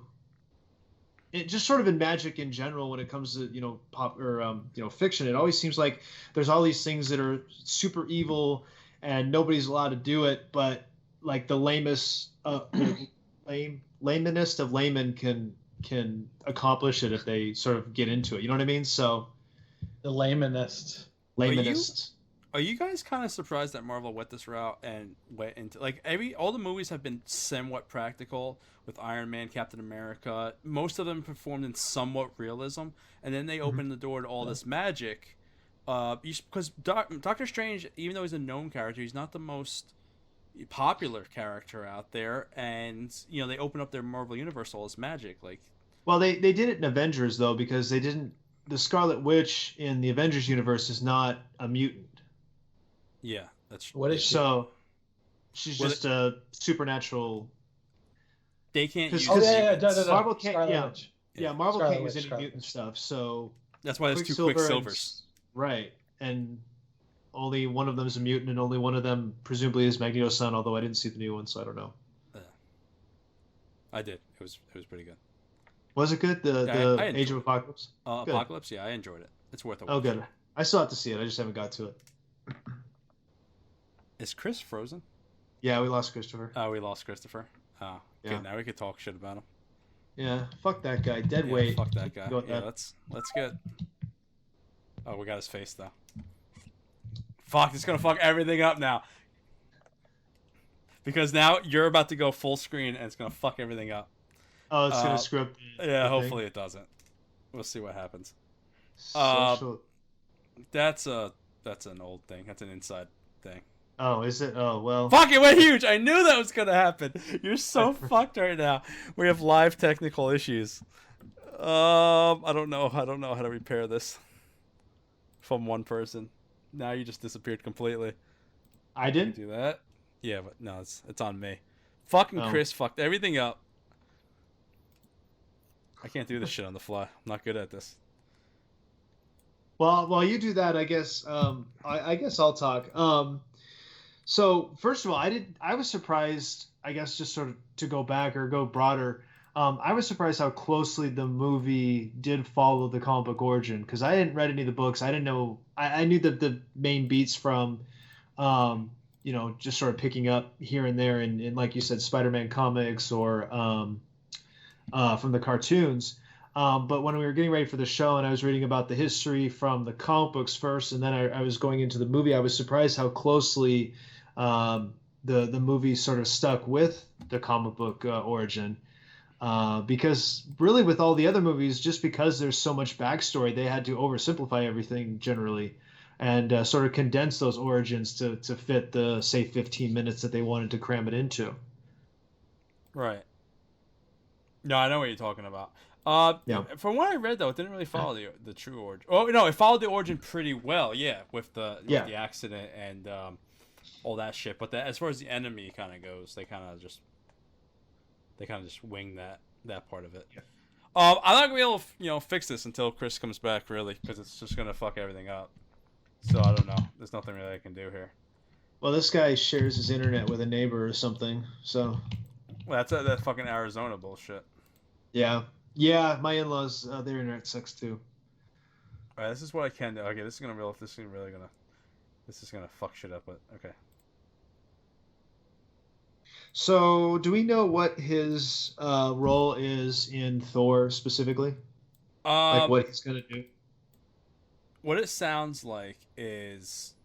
B: it just sort of in magic in general, when it comes to pop or fiction, it always seems like there's all these things that are super evil and nobody's allowed to do it, but like the lamest laymanest of laymen can accomplish it if they sort of get into it. You know what I mean? So
C: the laymanest.
A: Are you guys kind of surprised that Marvel went this route and went into all the movies have been somewhat practical with Iron Man, Captain America. Most of them performed in somewhat realism, and then they opened the door to all this magic. Because Doctor Strange, even though he's a known character, he's not the most popular character out there, and they open up their Marvel universe all this magic.
B: Well, they did it in Avengers though, because they didn't. The Scarlet Witch in the Avengers universe is not a mutant.
A: Yeah, that's
C: what is she?
B: So she's just a supernatural.
A: They can't use.
B: Marvel can't.
C: Scarlet
B: yeah. Marvel can't use any mutant stuff. So
A: that's why there's two Quicksilvers.
B: Right, and only one of them is a mutant, and only one of them presumably is Magneto's son. Although I didn't see the new one, so I don't know.
A: I did. It was pretty good.
B: Was it good? The Age of Apocalypse?
A: Apocalypse, yeah, I enjoyed it. It's worth a watch.
B: Oh, good. I still have to see it. I just haven't got to it.
A: Is Chris frozen?
B: Yeah, we lost Kristopher.
A: Oh, we lost Kristopher. Oh,
B: yeah.
A: Good. Now we could talk shit about him.
B: Yeah, fuck that guy. Dead weight.
A: Fuck that guy. Yeah, let's get. Oh, we got his face though. Fuck! It's gonna fuck everything up now. Because now you're about to go full screen and it's gonna fuck everything up.
B: Oh, it's gonna screw up.
A: Yeah, hopefully it doesn't. We'll see what happens. That's an old thing. That's an inside thing.
B: Oh, is it? Oh, well.
A: Fuck, it went huge. I knew that was gonna happen. You're so fucked right now. We have live technical issues. I don't know how to repair this from one person. Now you just disappeared completely.
B: I didn't
A: do that. Yeah, but no, it's on me. Fucking Chris fucked everything up. I can't do this shit on the fly. I'm not good at this.
B: Well, while you do that, I guess I guess I'll talk. So first of all, I was surprised. I guess just sort of to go back or go broader. I was surprised how closely the movie did follow the comic book origin, because I hadn't read any of the books. I didn't know. I knew that the main beats from, just sort of picking up here and there in like you said, Spider-Man comics or from the cartoons. But when we were getting ready for the show and I was reading about the history from the comic books first, and then I was going into the movie, I was surprised how closely the movie sort of stuck with the comic book origin. Because really, with all the other movies, just because there's so much backstory, they had to oversimplify everything generally, and sort of condense those origins to fit the say 15 minutes that they wanted to cram it into.
A: Right. No, I know what you're talking about.
B: Yeah.
A: From what I read though, it didn't really follow the true origin. Oh no, it followed the origin pretty well. Yeah, with
B: Yeah.
A: the accident and all that shit. But as far as the enemy kind of goes, they kind of just wing that part of it.
B: Yeah.
A: I'm not gonna be able to fix this until Chris comes back, really, because it's just gonna fuck everything up. So I don't know. There's nothing really I can do here.
B: Well, this guy shares his internet with a neighbor or something. So.
A: Well, that's that fucking Arizona bullshit.
B: Yeah. Yeah. My in-laws, their internet sucks too.
A: All right, this is what I can do. Okay, this is gonna fuck shit up. But okay.
B: So, do we know what his role is in Thor specifically? Like what he's gonna do?
A: What it sounds like is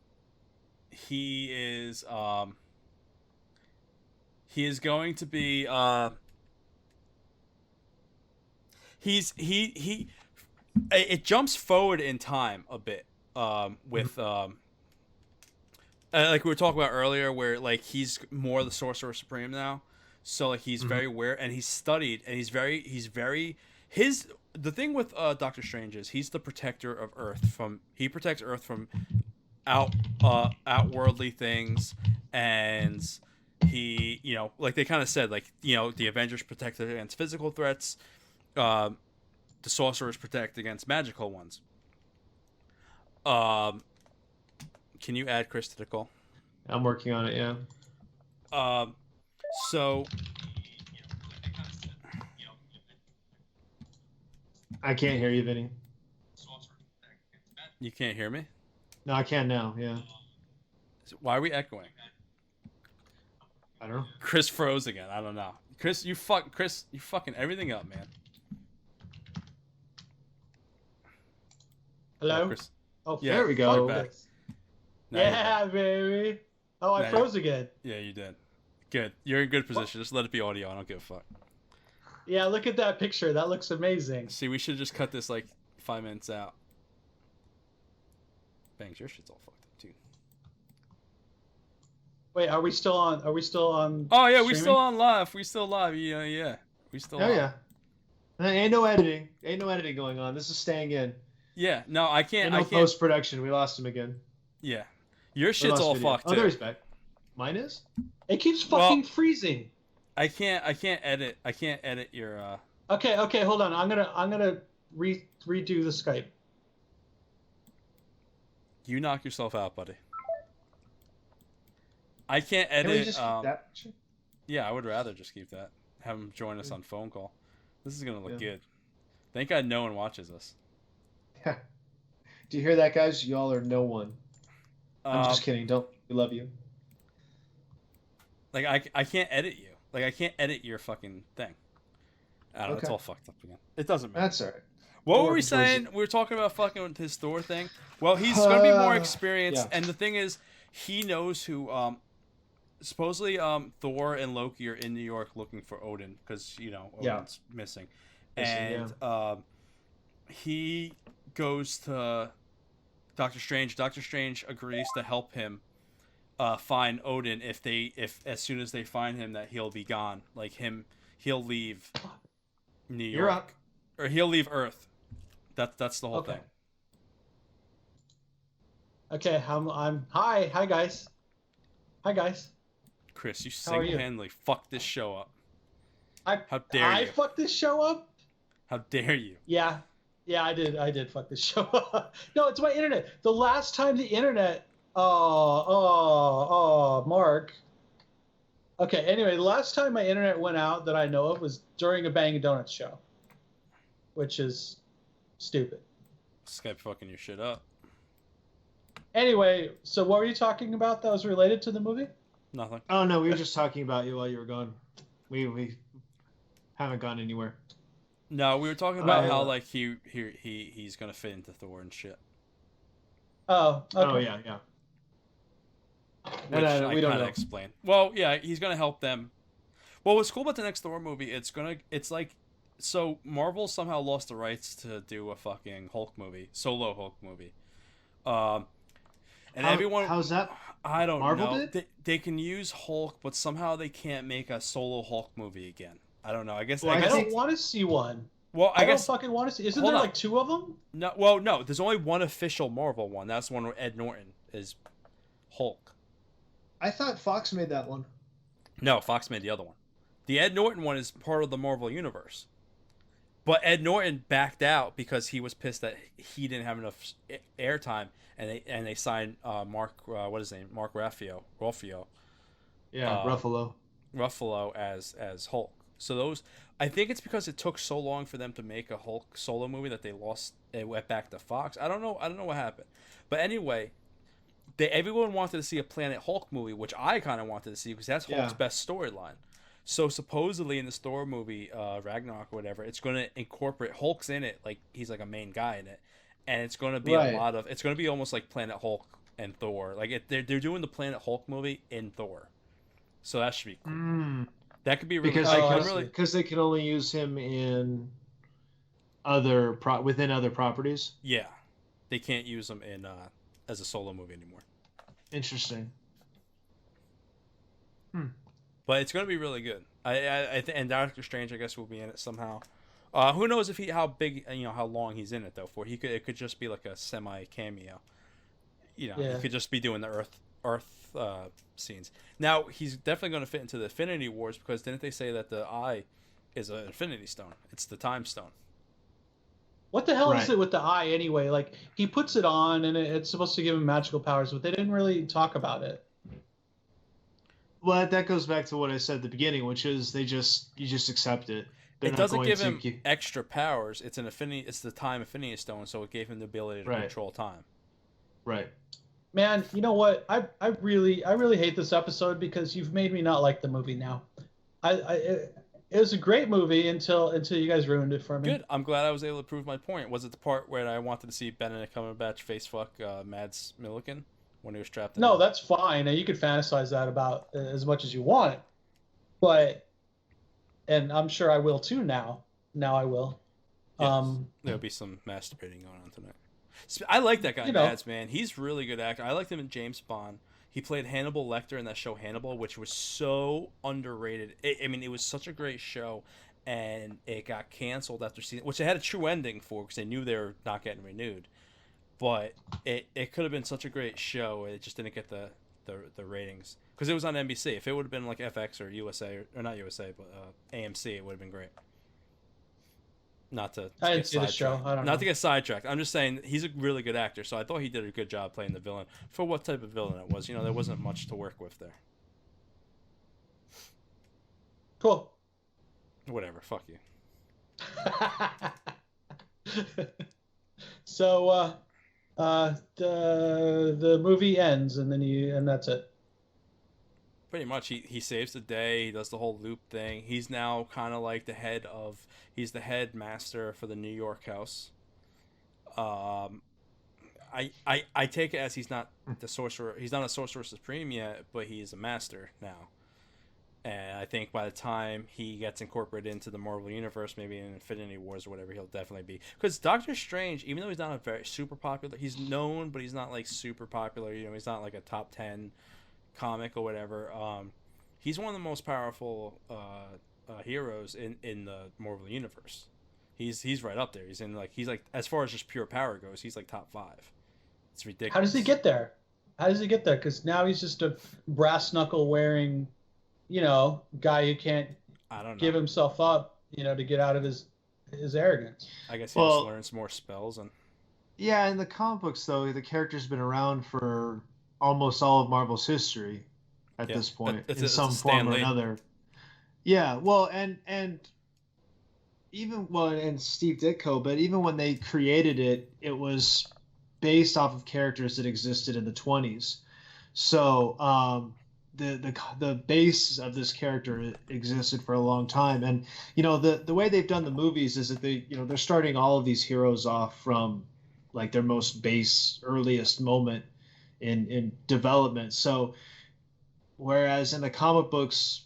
A: he is going to be it jumps forward in time a bit with like we were talking about earlier, where like he's more the Sorcerer Supreme now, so like he's very aware and he's studied and he's very his the thing with Doctor Strange is he's the protector of Earth he protects Earth from outworldly things, and he like they kind of said, like the Avengers protect against physical threats, the sorcerers protect against magical ones. Can you add Chris to the call?
B: I'm working on it. Yeah.
A: So
B: I can't hear you, Vinny.
A: you can't hear me?
B: No, I can now. Yeah.
A: Why are we echoing?
B: I don't know.
A: Chris froze again. I don't know. Chris, you fucking everything up, man.
C: Hello?
A: Chris.
C: Oh,
A: Yeah,
B: there we go.
A: back.
C: Yeah, baby. Oh, I froze again.
A: Yeah, you did. Good. You're in good position. Just let it be audio. I don't give a fuck.
C: Yeah, look at that picture. That looks amazing.
A: See, we should just cut this like 5 minutes out. Bangs, your shit's all fucked up too.
C: Wait, are we still on? Are we still on?
A: Oh yeah,
C: streaming?
A: we still on live. We still live. Yeah. We still.
B: Oh
A: on.
B: yeah. Ain't no editing. Ain't no editing going on. This is staying in.
A: Yeah. No, I can't.
B: Ain't no post production. We lost him again.
A: Yeah. Your shit's all fucked
B: Oh,
A: too.
B: there he's back. Mine is.
C: It keeps fucking freezing.
A: I can't edit. I can't edit your.
C: Okay, hold on. I'm gonna redo the Skype.
A: You knock yourself out, buddy. I can't edit.
B: Can we just keep that picture?
A: Yeah, I would rather just keep that. Have him join us on phone call. This is gonna look good. Thank God no one watches us.
B: Yeah. Do you hear that, guys? Y'all are no one. I'm just kidding. Don't. We love you.
A: Like I can't edit you. Like I can't edit your fucking thing. I don't know. It's all fucked up again. It doesn't matter.
B: That's all right.
A: What were we saying? We were talking about fucking with his Thor thing. Well, he's gonna be more experienced, and the thing is, he knows who. Supposedly, Thor and Loki are in New York looking for Odin because Odin's missing, and he goes to Doctor Strange. Doctor Strange agrees to help him find Odin if as soon as they find him that he'll be gone. Like he'll leave New York.
B: You're up.
A: Or he'll leave Earth. That's the whole thing.
C: Okay, I'm hi guys. Hi guys.
A: Chris, you single-handedly fucked this show up. How dare you?
C: I fucked this show up?
A: How dare you?
C: Yeah, I did fuck this show up. No, it's my internet. The last time the internet Mark. Okay, anyway, the last time my internet went out that I know of was during a Bang Donuts show. Which is stupid.
A: Skype fucking your shit up.
C: Anyway, so what were you talking about that was related to the movie?
A: Nothing.
B: Oh no, we were just talking about you while you were gone. We haven't gone anywhere.
A: No, we were talking about how like he's gonna fit into Thor and shit.
C: Oh, okay.
B: Oh yeah.
A: Which I kind of explained. Well, yeah, he's gonna help them. Well, what's cool about the next Thor movie? It's like, so Marvel somehow lost the rights to do a fucking Hulk movie, solo Hulk movie. Um, and everyone,
B: how's that?
A: I don't
B: Marvel
A: know.
B: did?
A: They can use Hulk, but somehow they can't make a solo Hulk movie again. I don't know. I guess.
B: Well,
A: I
C: I
A: guess.
C: don't want to see one.
A: Well,
C: I don't
A: guess.
C: fucking want to see. Isn't
A: Hold
C: there
A: on.
C: like 2 of them?
A: No. Well, no. There's only one official Marvel one. That's the one where Ed Norton is Hulk.
B: I thought Fox made that one.
A: No, Fox made the other one. The Ed Norton one is part of the Marvel universe. But Ed Norton backed out because he was pissed that he didn't have enough airtime, and they signed Mark what is his name, Mark Ruffalo.
B: Yeah,
A: Ruffalo as Hulk. So those, I think it's because it took so long for them to make a Hulk solo movie that they lost. It went back to Fox. I don't know what happened, but anyway, everyone wanted to see a Planet Hulk movie, which I kind of wanted to see because that's Hulk's best storyline. So supposedly in this Thor movie, Ragnarok or whatever, it's going to incorporate Hulk's in it, like he's like a main guy in it, and it's going to be it's going to be almost like Planet Hulk and Thor. Like they're doing the Planet Hulk movie in Thor, so that should be cool. That could be really
B: because they can only use him in within other properties.
A: Yeah, they can't use him in as a solo movie anymore.
B: Interesting.
A: But it's going to be really good. I think, and Doctor Strange, I guess, will be in it somehow. Who knows if how big, how long he's in it though? It could just be like a semi cameo. He could just be doing the Earth scenes. Now he's definitely going to fit into the Infinity Wars because didn't they say that the eye is an Infinity Stone? It's the Time Stone.
C: What the hell is it with the eye anyway? Like he puts it on and it's supposed to give him magical powers, but they didn't really talk about it.
B: Well, that goes back to what I said at the beginning, which is you just accept it.
A: It doesn't give him extra powers. It's the Time Infinity Stone, so it gave him the ability to control time.
B: Right.
C: Man, you know what? I really hate this episode because you've made me not like the movie now. It was a great movie until you guys ruined it for me.
A: Good. I'm glad I was able to prove my point. Was it the part where I wanted to see Benedict Cumberbatch face fuck Mads Mikkelsen when he was trapped in
C: No, that's fine. And you could fantasize that about as much as you want. And I'm sure I will too now. Now I will.
A: Yes. There'll be some masturbating going on tonight. I like that guy, Mads, man. He's really good actor. I liked him in James Bond. He played Hannibal Lecter in that show Hannibal, which was so underrated. It was such a great show, and it got canceled after season, which they had a true ending for because they knew they were not getting renewed. But it could have been such a great show. It just didn't get the ratings because it was on NBC. If it would have been like FX or USA or not USA, but AMC, it would have been great. I didn't see the show. I don't know. Not to get sidetracked. I'm just saying he's a really good actor, so I thought he did a good job playing the villain for what type of villain it was. There wasn't much to work with there.
C: Cool.
A: Whatever. Fuck you.
C: So the movie ends and that's it.
A: Pretty much, he saves the day. He does the whole loop thing. He's now kind of like he's the head master for the New York house. I take it as he's not the sorcerer. He's not a sorcerer supreme yet, but he's a master now. And I think by the time he gets incorporated into the Marvel universe, maybe in Infinity Wars or whatever, he'll definitely be. Because Doctor Strange, even though he's not a very super popular, he's known, but he's not like super popular. He's not like a top 10 comic or whatever. He's one of the most powerful heroes in the Marvel universe. He's right up there. He's like as far as just pure power goes, he's like top 5. It's ridiculous.
C: How does he get there? Because now he's just a brass knuckle wearing, guy who can't give himself up, to get out of his arrogance.
A: I guess he just learns more spells and.
B: Yeah, in the comic books though, the character's been around for almost all of Marvel's history at this point, in some form or another. Yeah, well, and Steve Ditko, but even when they created it, it was based off of characters that existed in the 20s. So the base of this character existed for a long time, and the way they've done the movies is that they're starting all of these heroes off from like their most base, earliest moment in development. So whereas in the comic books,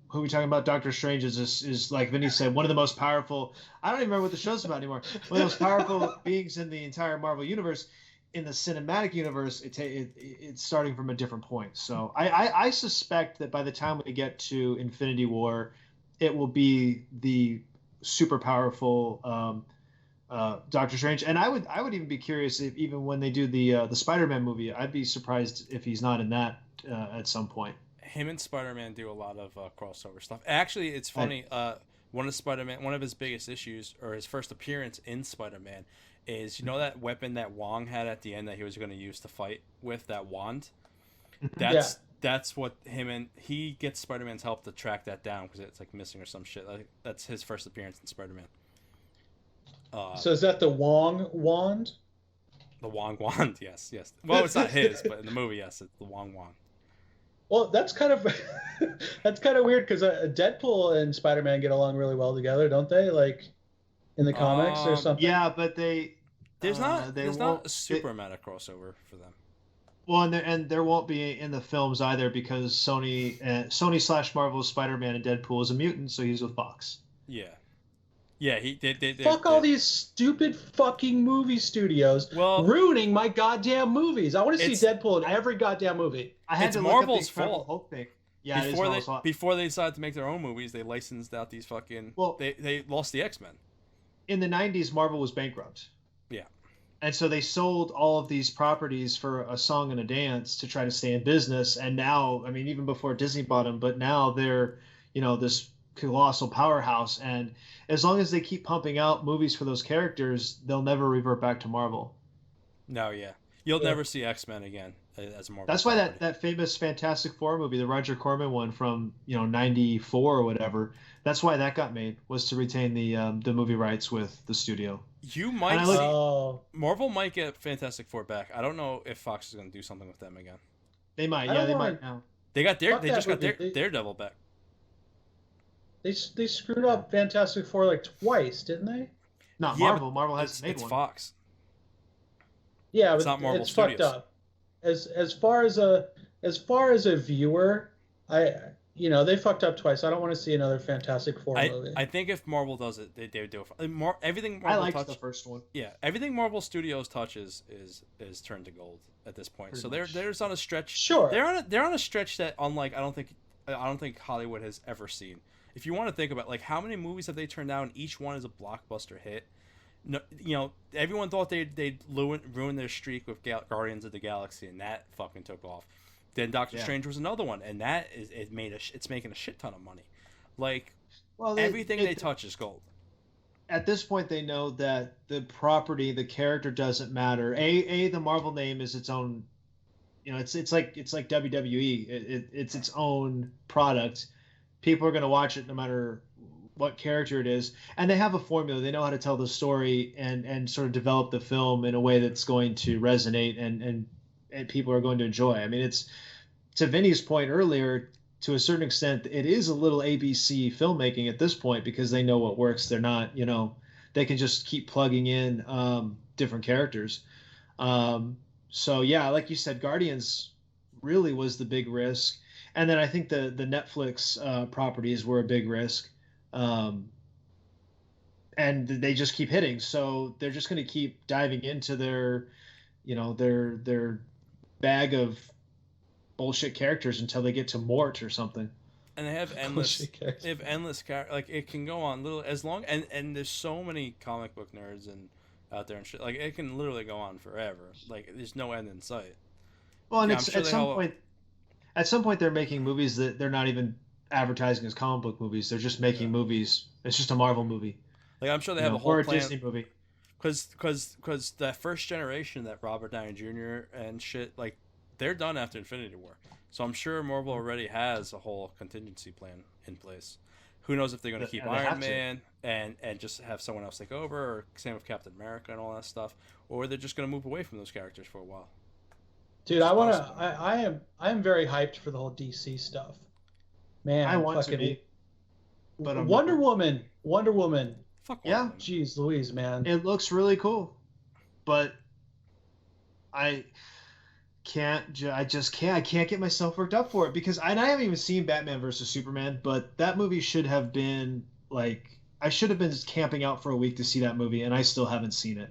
B: who are we talking about? Doctor Strange is like Vinny said, one of the most powerful. I don't even remember what the show's about anymore. One of the most powerful beings in the entire Marvel universe. In the cinematic universe, it's starting from a different point. So I suspect that by the time we get to Infinity War, it will be the super powerful Doctor Strange. And I would even be curious if even when they do the Spider-Man movie, I'd be surprised if he's not in that at some point.
A: Him and Spider-Man do a lot of crossover stuff. Actually, it's funny. One of his biggest issues, or his first appearance in Spider-Man, is that weapon that Wong had at the end that he was going to use to fight with, that wand. That's what he gets Spider-Man's help to track that down because it's like missing or some shit. That's his first appearance in Spider-Man.
C: So is that the Wong wand?
A: The Wong wand, yes. Well, it's not his, but in the movie, yes, it's the Wong wand.
C: Well, that's kind of weird because Deadpool and Spider-Man get along really well together, don't they? Like in the comics or something.
B: Yeah, but
A: there's not a super amount of crossover for them.
B: Well, and there won't be in the films either because Sony / Marvel's Spider-Man and Deadpool is a mutant, so he's with Fox.
A: Yeah, they
C: fuck all these stupid fucking movie studios ruining my goddamn movies. I want to see Deadpool in every goddamn movie.
B: I had to
A: Marvel's
B: look at the
A: fault.
B: thing. Yeah,
A: before they decided to make their own movies, they licensed out these fucking. Well, they lost the X-Men.
B: In the 90s, Marvel was bankrupt.
A: Yeah. And
B: so they sold all of these properties for a song and a dance to try to stay in business. And now, I mean, even before Disney bought them, but now they're, this colossal powerhouse. And as long as they keep pumping out movies for those characters, they'll never revert back to Marvel.
A: No, yeah. You'll never see X-Men again as a Marvel.
B: That's why that famous Fantastic Four movie, the Roger Corman one from, 94 or whatever, that's why that got made, was to retain the movie rights with the studio.
A: You might Marvel might get Fantastic Four back. I don't know if Fox is going to do something with them again.
B: They might. Yeah, they might now.
A: They just got Daredevil back.
C: They screwed up Fantastic Four like twice, didn't they?
B: Not Marvel. Marvel hasn't made one.
A: It's Fox.
C: Yeah,
A: it's
C: but
A: not Marvel
C: it's
A: Studios.
C: Fucked up. As far as a viewer, they fucked up twice. I don't want to see another Fantastic Four movie.
A: I think if Marvel does it, they would do it. Everything Marvel
B: I liked the first one.
A: Yeah, everything Marvel Studios touches is turned to gold at this point. Pretty much. They're on a stretch.
C: Sure.
A: They're on a stretch that unlike I don't think Hollywood has ever seen. If you want to think about how many movies have they turned down, each one is a blockbuster hit. No, everyone thought they'd ruin their streak with Guardians of the Galaxy, and that fucking took off. Then Doctor Strange was another one, and that it's making a shit ton of money. Everything they touch is gold.
B: At this point, they know that the property, the character doesn't matter. The Marvel name is its own. It's like WWE. It's its own product. People are going to watch it no matter what character it is, and they have a formula. They know how to tell the story and sort of develop the film in a way that's going to resonate and people are going to enjoy. I mean, it's to Vinny's point earlier, to a certain extent, it is a little ABC filmmaking at this point because they know what works. They're not, they can just keep plugging in different characters. So yeah, like you said, Guardians really was the big risk. And then I think the Netflix properties were a big risk. And they just keep hitting. So they're just going to keep diving into their bag of bullshit characters until they get to Mort or something.
A: And they have endless characters. It can go on little as long and there's so many comic book nerds and out there and shit. It can literally go on forever. There's no end in sight.
B: Well, and at some point they're making movies that they're not even advertising as comic book movies. They're just making movies. It's just a Marvel movie.
A: I'm sure they have a whole
B: or a
A: plan.
B: Disney movie.
A: Because that first generation, that Robert Downey Jr. and shit, they're done after Infinity War. So I'm sure Marvel already has a whole contingency plan in place. Who knows if they're going to keep Iron Man and just have someone else take over, or same with Captain America and all that stuff, or they're just going to move away from those characters for a while.
C: Dude, I am very hyped for the whole DC stuff. Man,
B: I want to be.
C: But Wonder Woman.
A: Fuck
B: yeah.
C: Jeez Louise, man.
B: It looks really cool. But I just can't. I can't get myself worked up for it because and I haven't even seen Batman versus Superman, but that movie should have been like I should have been camping out for a week to see that movie, and I still haven't seen it.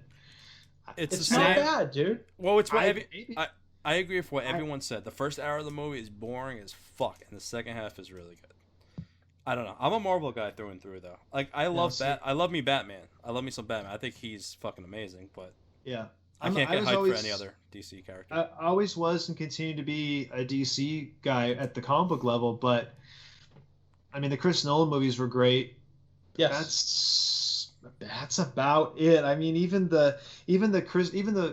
A: It's the
C: It's not
A: same.
C: bad, dude.
A: Well, it's what
B: Maybe
A: I agree with what
B: I,
A: everyone said. The first hour of the movie is boring as fuck, and the second half is really good. I don't know. I'm a Marvel guy through and through, though. Like I love me Batman. I love me some Batman. I think he's fucking amazing, but
B: yeah.
A: I can't
B: I
A: get
B: was
A: hyped
B: always
A: for any other DC character.
B: I always was and continue to be a DC guy at the comic book level, but I mean the Chris Nolan movies were great.
C: Yes.
B: That's about it. I mean even the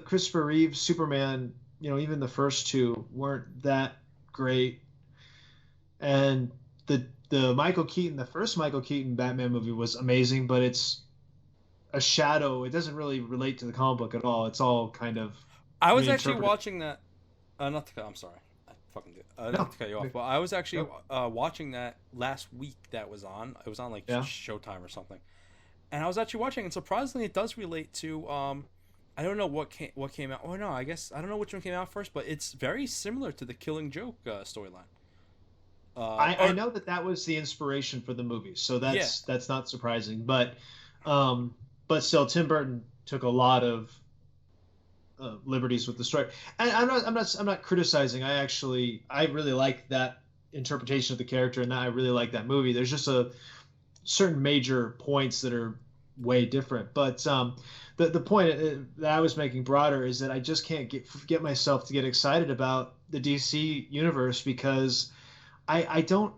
B: Christopher Reeve Superman, even the first two weren't that great. And the first Michael Keaton Batman movie was amazing, but it's a shadow. It doesn't really relate to the comic book at all. It's all kind of
A: I was actually
B: reinterpreted.
A: watching that. Not to cut. I'm sorry. I fucking did.
B: No.
A: Not to cut you off, but I was actually
B: No.
A: watching that last week. That was on. It was on like
B: Yeah.
A: Showtime or something. And I was actually watching, and surprisingly, it does relate to. I don't know what came out. Oh no, I guess I don't know which one came out first, but it's very similar to the Killing Joke storyline.
B: I know that was the inspiration for the movie, so that's not surprising. But still, Tim Burton took a lot of liberties with the story, and I'm not criticizing. I really like that interpretation of the character, and I really like that movie. There's just a certain major points that are way different, but the point that I was making broader is that I just can't get myself to get excited about the DC universe because I don't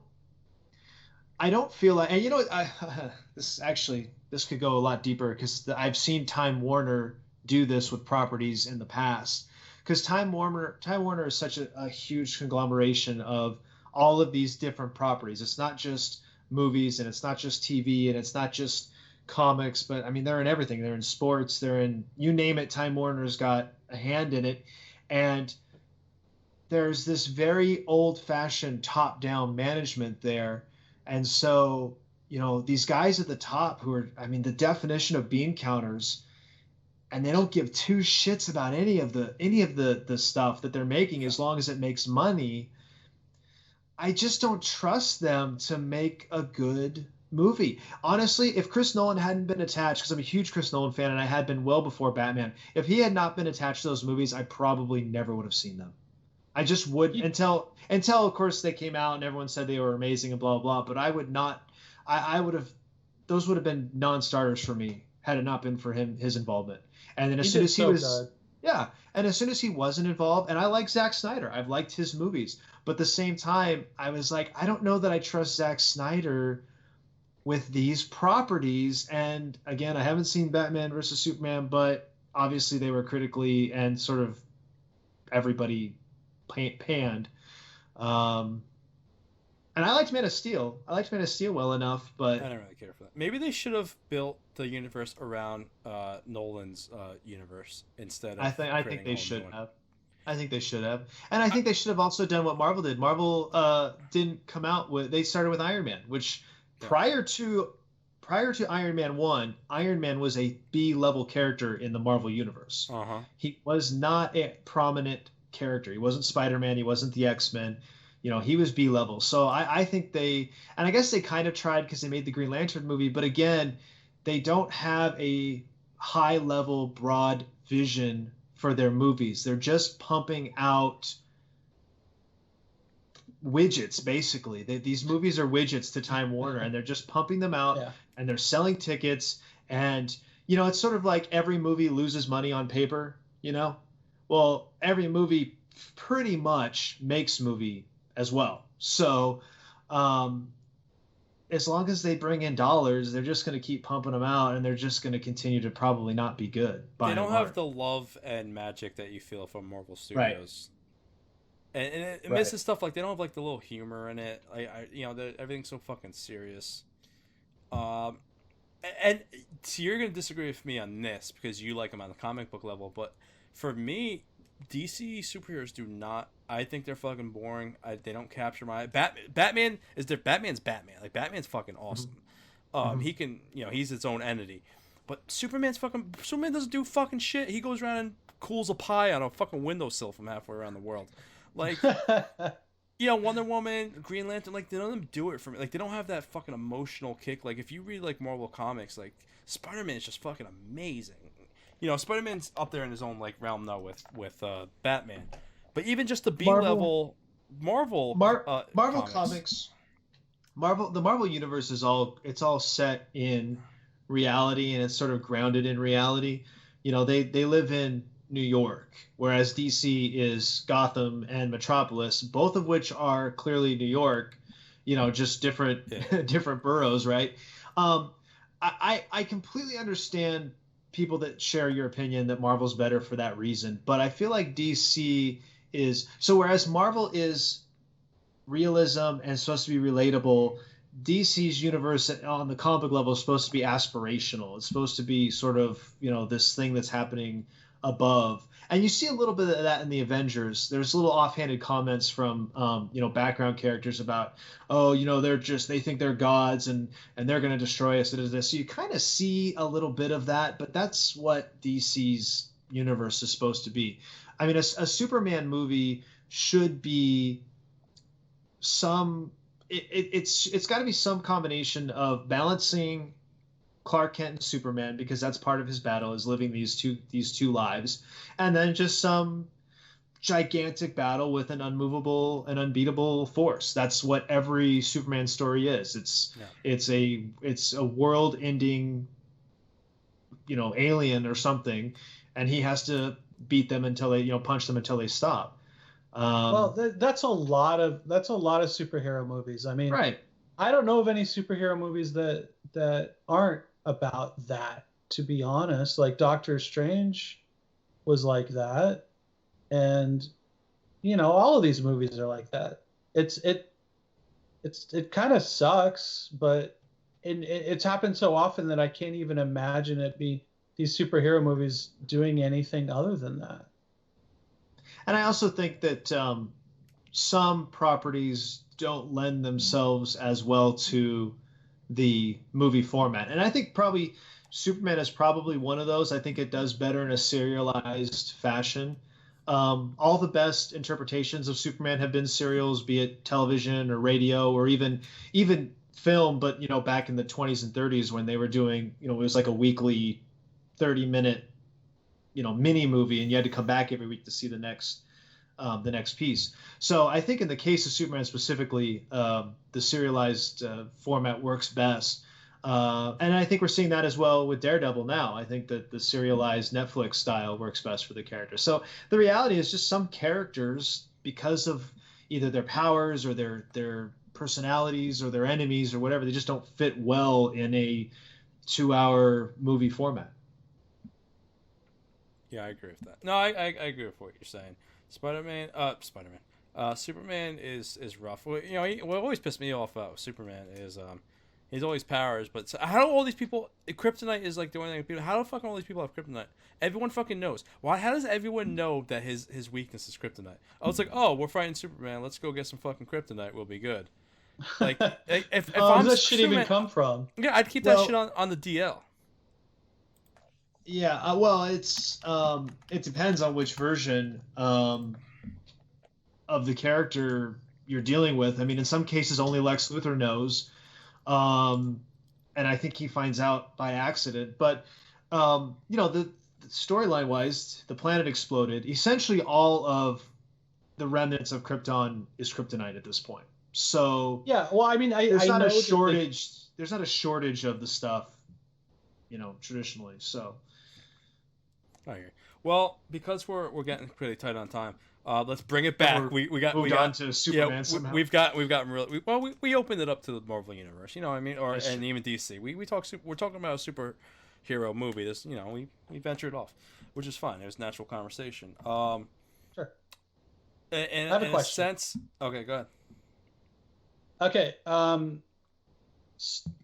B: feel like, and this could go a lot deeper because I've seen Time Warner do this with properties in the past. Because Time Warner is such a huge conglomeration of all of these different properties. It's not just movies and it's not just TV and it's not just comics, but I mean they're in everything. They're in sports. They're in you name it. Time Warner's got a hand in it, and there's this very old-fashioned top-down management there, and so these guys at the top who are, I mean, the definition of bean counters, and they don't give two shits about any of the stuff that they're making as long as it makes money. I just don't trust them to make a good movie. Honestly, if Chris Nolan hadn't been attached, because I'm a huge Chris Nolan fan and I had been well before Batman, if he had not been attached to those movies, I probably never would have seen them. I just would until of course they came out and everyone said they were amazing and blah blah. But I would not. I would have. Those would have been non-starters for me had it not been for his involvement. And then as soon as he was,
C: good.
B: yeah, and as soon as he wasn't involved, and I like Zack Snyder. I've liked his movies, but at the same time, I was like, I don't know that I trust Zack Snyder with these properties. And again, I haven't seen Batman versus Superman, but obviously they were critically and sort of everybody panned. Um, and I liked Man of Steel. I liked Man of Steel well enough, but
A: I don't really care for that. Maybe they should have built the universe around Nolan's universe instead of.
B: I think they should have. I think they should have, and I think they should have also done what Marvel did. Marvel didn't come out with. They started with Iron Man, which prior to Iron Man 1, Iron Man was a B-level character in the Marvel universe.
A: Uh-huh.
B: He was not a prominent character. He wasn't Spider-Man. He wasn't the X-Men. He was B-level. So I think and I guess they kind of tried because they made the Green Lantern movie, but again, they don't have a high-level, broad vision for their movies. They're just pumping out widgets, basically. These movies are widgets to Time Warner, and they're just pumping them out, and they're selling tickets. And it's sort of like every movie loses money on paper. Well, every movie pretty much makes movie as well. So, as long as they bring in dollars, they're just going to keep pumping them out, and they're just going to continue to probably not be good.
A: They don't have the love and magic that you feel from Marvel Studios. Right. And it misses stuff like they don't have like the little humor in it. Everything's so fucking serious. And so you're gonna disagree with me on this because you like them on the comic book level, but for me, DC superheroes do not. I think they're fucking boring. They don't capture my Batman is Batman's Batman. Like Batman's fucking awesome. He can he's its own entity. But Superman doesn't do fucking shit. He goes around and cools a pie on a fucking windowsill from halfway around the world. Like, Wonder Woman, Green Lantern, like, none of them do it for me. Like, they don't have that fucking emotional kick. Like, if you read, like, Marvel Comics, like, Spider-Man is just fucking amazing. Spider-Man's up there in his own, like, realm, though, with Batman. But even just the B-level Marvel
B: Comics, the Marvel universe is all set in reality, and it's sort of grounded in reality. They live in New York, whereas DC is Gotham and Metropolis, both of which are clearly New York, just different different boroughs, right? I completely understand people that share your opinion that Marvel's better for that reason, but I feel like DC is whereas Marvel is realism and supposed to be relatable, DC's universe on the comic level is supposed to be aspirational. It's supposed to be sort of, this thing that's happening above. And you see a little bit of that in the Avengers. There's little offhanded comments from, background characters about, they think they're gods and they're going to destroy us. So you kind of see a little bit of that, but that's what DC's universe is supposed to be. I mean, a Superman movie should be it's got to be some combination of balancing Clark Kent and Superman, because that's part of his battle, is living these two lives, and then just some gigantic battle with an unmovable and unbeatable force. That's what every Superman story is. It's a world-ending, alien or something, and he has to beat them until they, punch them until they stop.
C: That's a lot of superhero movies. I mean,
B: right.
C: I don't know of any superhero movies that aren't about that, to be honest. Like Doctor Strange was like that, and all of these movies are like that. It kind of sucks, but it's happened so often that I can't even imagine it be these superhero movies doing anything other than that.
B: And I also think that some properties don't lend themselves as well to the movie format. And I think probably Superman is probably one of those. I think it does better in a serialized fashion. All the best interpretations of Superman have been serials, be it television or radio or even film. But, back in the 20s and 30s when they were doing, it was like a weekly 30-minute mini movie, and you had to come back every week to see the next piece. So I think in the case of Superman specifically, the serialized format works best. And I think we're seeing that as well with Daredevil now. I think that the serialized Netflix style works best for the character. So the reality is just some characters, because of either their powers or their personalities or their enemies or whatever, they just don't fit well in a 2-hour movie format.
A: Yeah, I agree with that. No, I agree with what you're saying. Superman is rough. What always pissed me off about Superman is he's always powers, but how do all these people? Kryptonite is like the only thing. How the fuck all these people have kryptonite? Everyone fucking knows. Why? How does everyone know that his weakness is kryptonite? I was like, oh, we're fighting Superman. Let's go get some fucking kryptonite. We'll be good. Like, if
C: where does that shit even come from?
A: Yeah, I'd keep that shit on the DL.
B: Yeah, well, it depends on which version of the character you're dealing with. I mean, in some cases, only Lex Luthor knows, and I think he finds out by accident. But the storyline wise, the planet exploded. Essentially, all of the remnants of Krypton is kryptonite at this point. So
C: yeah, well, I mean,
B: there's not a shortage. There's not a shortage of the stuff, traditionally. So.
A: Well, because we're getting pretty tight on time, let's bring it back. We got
B: on to Superman somehow.
A: We've gotten really we opened it up to the Marvel universe, you know what I mean, and even DC. We're talking about a superhero movie. This we ventured off, which is fine. It was natural conversation.
C: Sure.
A: And
C: I have a question.
A: Okay, go
C: Okay.
A: ahead.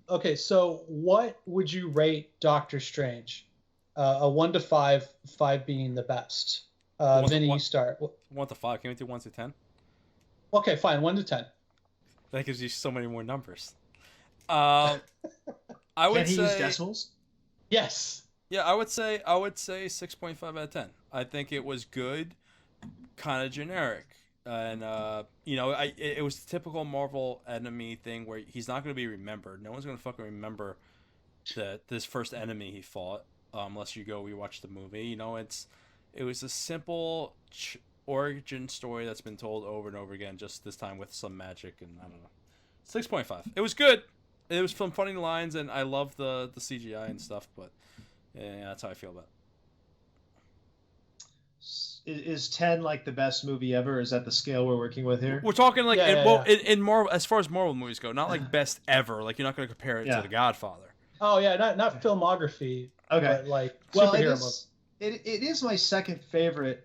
C: Okay. So, what would you rate Doctor Strange? A 1 to 5, 5 being the best. Vinny, you start.
A: 1 to 5. Can we do 1 to 10?
C: Okay, fine. 1 to 10.
A: That gives you so many more numbers. I would
B: Can he
A: say
B: use decimals?
C: Yes.
A: Yeah, I would say 6.5 out of 10. I think it was good, kind of generic. And it was the typical Marvel enemy thing where he's not going to be remembered. No one's going to fucking remember this first enemy he fought, unless you go rewatch the movie. It was a simple origin story that's been told over and over again, just this time with some magic, and I don't know. 6.5. It was good. It was some funny lines, and I love the CGI and stuff, but yeah, that's how I feel about it.
B: Is 10 like the best movie ever? Is that the scale we're working with here?
A: We're talking like
C: Yeah.
A: in Marvel, as far as Marvel movies go, not like best ever. Like, you're not going to compare it to The Godfather.
C: Oh yeah, not filmography.
B: Okay.
C: But like superhero movies.
B: It is my second favorite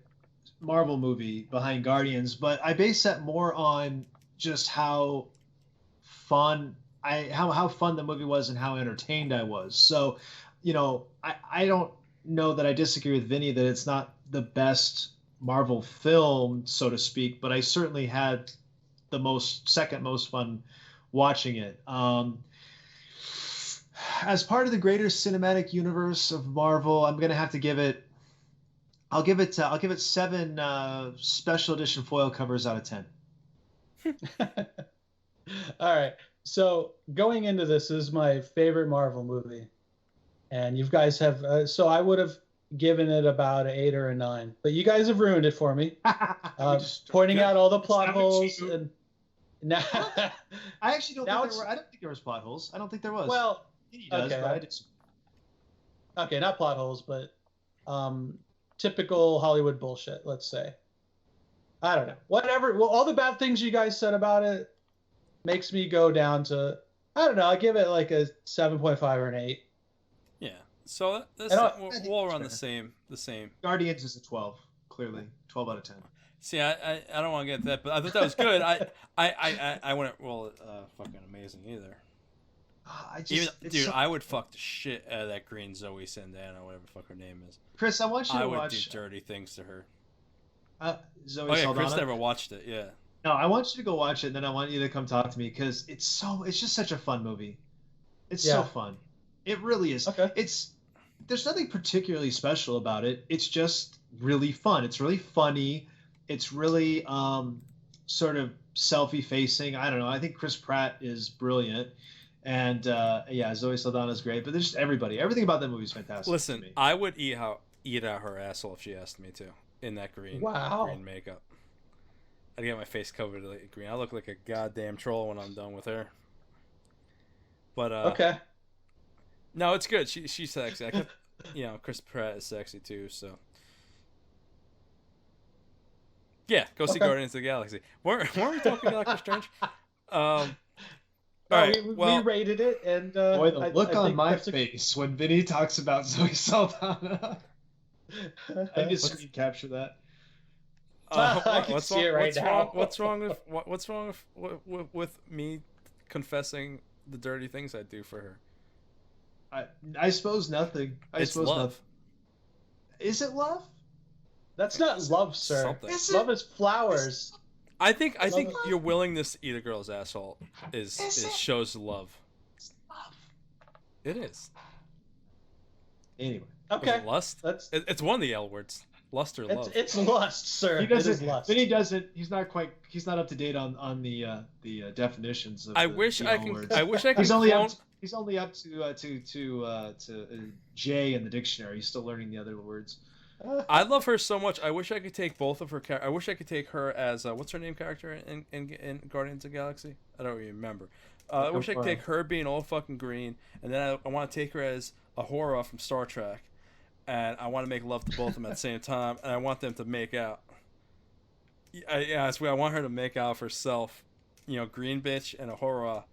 B: Marvel movie behind Guardians, but I base that more on just how fun the movie was and how entertained I was. So, I don't know that I disagree with Vinny that it's not the best Marvel film, so to speak, but I certainly had the second most fun watching it. As part of the greater cinematic universe of Marvel, I'm gonna have to give it. I'll give it 7 special edition foil covers out of 10.
C: All right. So going into this is my favorite Marvel movie, and you guys have. So I would have given it about an 8 or a 9, but you guys have ruined it for me, pointing out all the plot holes. And now,
B: I actually don't think there were. I don't think there was plot holes. I don't think there was.
C: Well,
B: he does,
C: okay,
B: but I just.
C: Okay, not plot holes, but typical Hollywood bullshit. Let's say. I don't know. Whatever. Well, all the bad things you guys said about it makes me go down to, I don't know. I give it like a 7.5 or an 8.
A: Yeah. So we'll run the same.
B: Guardians is a 12, clearly 12 out of 10.
A: See, I don't want to get that, but I thought that was good. I wouldn't roll it fucking amazing either. I would fuck the shit out of that green Zoe Saldana, whatever the fuck her name is.
B: Chris, I want you to
A: watch. I
B: would
A: do dirty things to her.
B: Zoe Saldana.
A: Chris never watched it. Yeah.
B: No, I want you to go watch it, and then I want you to come talk to me because it's just such a fun movie. It's so fun. It really is.
C: Okay.
B: There's nothing particularly special about it. It's just really fun. It's really funny. It's really sort of selfie-facing. I don't know. I think Chris Pratt is brilliant. And Zoe Saldana is great. But there's just everything about that movie is fantastic.
A: Listen, I would eat out her asshole if she asked me to in that green makeup. I'd get my face covered in green. I look like a goddamn troll when I'm done with her. But
C: okay.
A: No, it's good. She's sexy. Chris Pratt is sexy too. So yeah, go see Guardians of the Galaxy. Weren't we talking about Doctor Strange? All right.
C: We rated it, and
B: boy, the look on my face when Vinny talks about Zoe Saldana. I just capture that.
A: What's wrong with me confessing the dirty things I do for her?
B: I suppose nothing.
A: It's love.
B: Nothing. Is it love?
C: That's not love, sir. Love is flowers.
A: I think your willingness to eat a girl's asshole shows love.
B: It's love.
A: It is.
B: Anyway.
C: Okay.
A: Lust? It's one of the L words. Lust or love?
C: It's lust, sir.
B: It is lust. But he doesn't. He's not up to date on the definitions. Of
A: I wish I could.
B: He's only up to J in the dictionary. He's still learning the other words.
A: I love her so much. I wish I could take both of her. I wish I could take her as what's her name character in Guardians of the Galaxy? I don't even remember. I wish I could take her being all fucking green, and then I want to take her as Ahura from Star Trek. And I want to make love to both of them at the same time, and I want them to make out. I swear, I want her to make out of herself, green bitch and Ahura,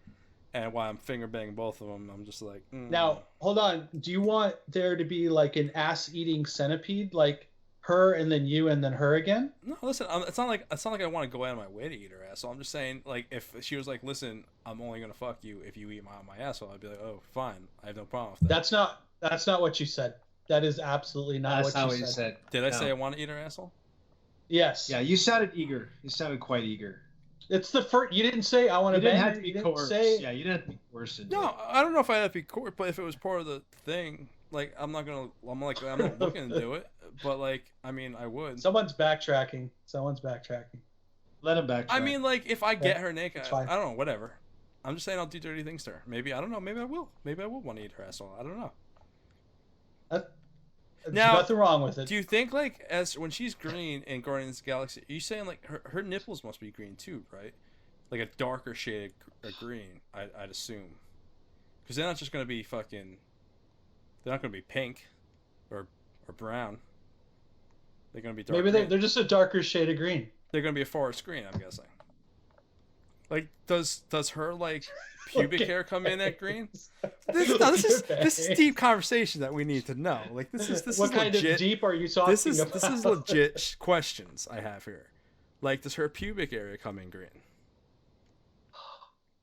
A: and while I'm finger banging both of them, I'm just like.
C: Now, hold on. Do you want there to be like an ass-eating centipede, like her and then you and then her again?
A: No, listen. It's not like I want to go out of my way to eat her asshole. I'm just saying, like, if she was like, "Listen, I'm only gonna fuck you if you eat my asshole," I'd be like, "Oh, fine. I have no problem with that."
C: That's not what you said. That is absolutely not what you said.
A: Did I say I want to eat her asshole?
C: Yes.
B: Yeah, you sounded eager. You sounded quite eager.
C: It's the first. You didn't say I want to bang her. You didn't say.
B: Yeah, you didn't have to be coerced.
A: No, I don't know if I had to be coerced, but if it was part of the thing, Like I'm not looking to do it, but like I mean I would.
C: Someone's backtracking.
B: Let him backtrack.
A: I mean, like if I get her naked,
C: it's fine.
A: I don't know, whatever. I'm just saying I'll do dirty things to her. Maybe I don't know. Maybe I will. Maybe I will want to eat her asshole. I don't know.
C: There's
A: Now,
C: nothing wrong with it.
A: Do you think like as when she's green in Guardians of the Galaxy, are you saying like her nipples must be green too, right? Like a darker shade of green, I'd assume, because they're not just gonna be fucking. They're not gonna be pink, or brown. They're gonna be dark.
C: Maybe
A: green.
C: they're just a darker shade of green.
A: They're gonna be a forest green, I'm guessing. Like, does her like pubic hair come in at green? This is deep conversation that we need to know. Like, this is
C: what kind
A: legit.
C: of deep are you talking about?
A: This is legit questions I have here. Like, does her pubic area come in green?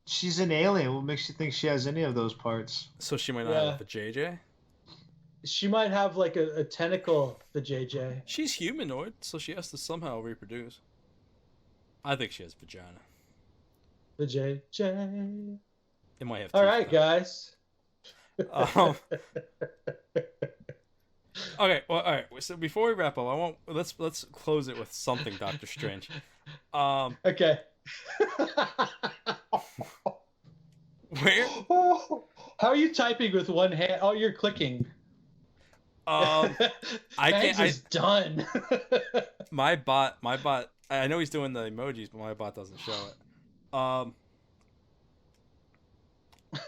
B: She's an alien. What makes you think she has any of those parts?
A: So she might not have the JJ.
C: She might have like a tentacle, the JJ.
A: She's humanoid, so she has to somehow reproduce. I think she has vagina.
C: The JJ.
A: It might have.
C: All right, guys.
A: Okay. Well, all right. So before we wrap up, let's close it with something, Doctor Strange.
C: Okay.
A: Where?
C: How are you typing with one hand? Oh, you're clicking.
A: I can't.
C: It's done.
A: My bot. I know he's doing the emojis, but my bot doesn't show it.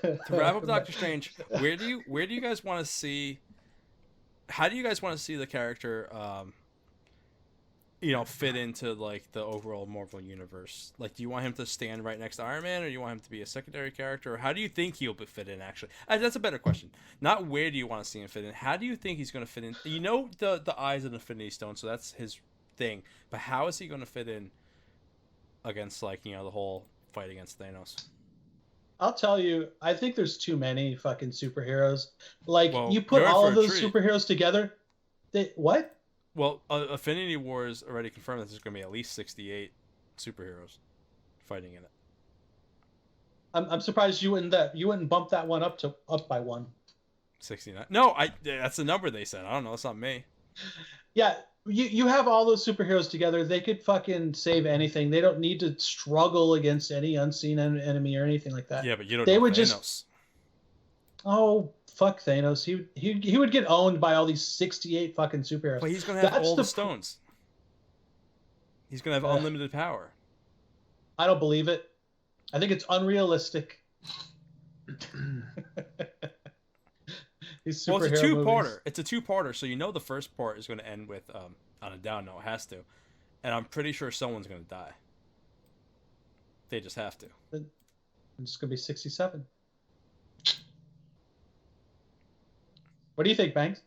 A: To wrap up Doctor Strange, where do you guys want to see? How do you guys want to see the character? Fit into like the overall Marvel universe. Like, do you want him to stand right next to Iron Man, or do you want him to be a secondary character? Or how do you think he'll fit in? Actually, that's a better question. Not where do you want to see him fit in. How do you think he's going to fit in? You know, the eyes of the Infinity Stone, so that's his thing. But how is he going to fit in against the whole fight against Thanos?
C: I'll tell you, I think there's too many fucking superheroes. Like,
A: Well,
C: you put
A: you're in
C: all
A: for
C: of
A: a
C: those
A: treat.
C: superheroes together. What?
A: Well, Infinity War is already confirmed that there's going to be at least 68 superheroes fighting in it.
C: I'm surprised you wouldn't bump that one up by one.
A: 69. No, that's the number they said. I don't know. It's not me.
C: Yeah, you have all those superheroes together. They could fucking save anything. They don't need to struggle against any unseen enemy or anything like that.
A: Yeah, but you don't
C: They
A: know
C: would
A: Thanos.
C: just. Oh, fuck Thanos. He would get owned by all these 68 fucking superheroes.
A: But he's going to have
C: That's
A: all the stones. He's going to have unlimited power.
C: I don't believe it. I think it's unrealistic. These
A: Well, it's a
C: superhero
A: two-parter.
C: movies.
A: It's a two-parter, so you know the first part is going to end with on a down note. It has to. And I'm pretty sure someone's going to die. They just have to.
C: It's going to be 67. What do you think, Banks?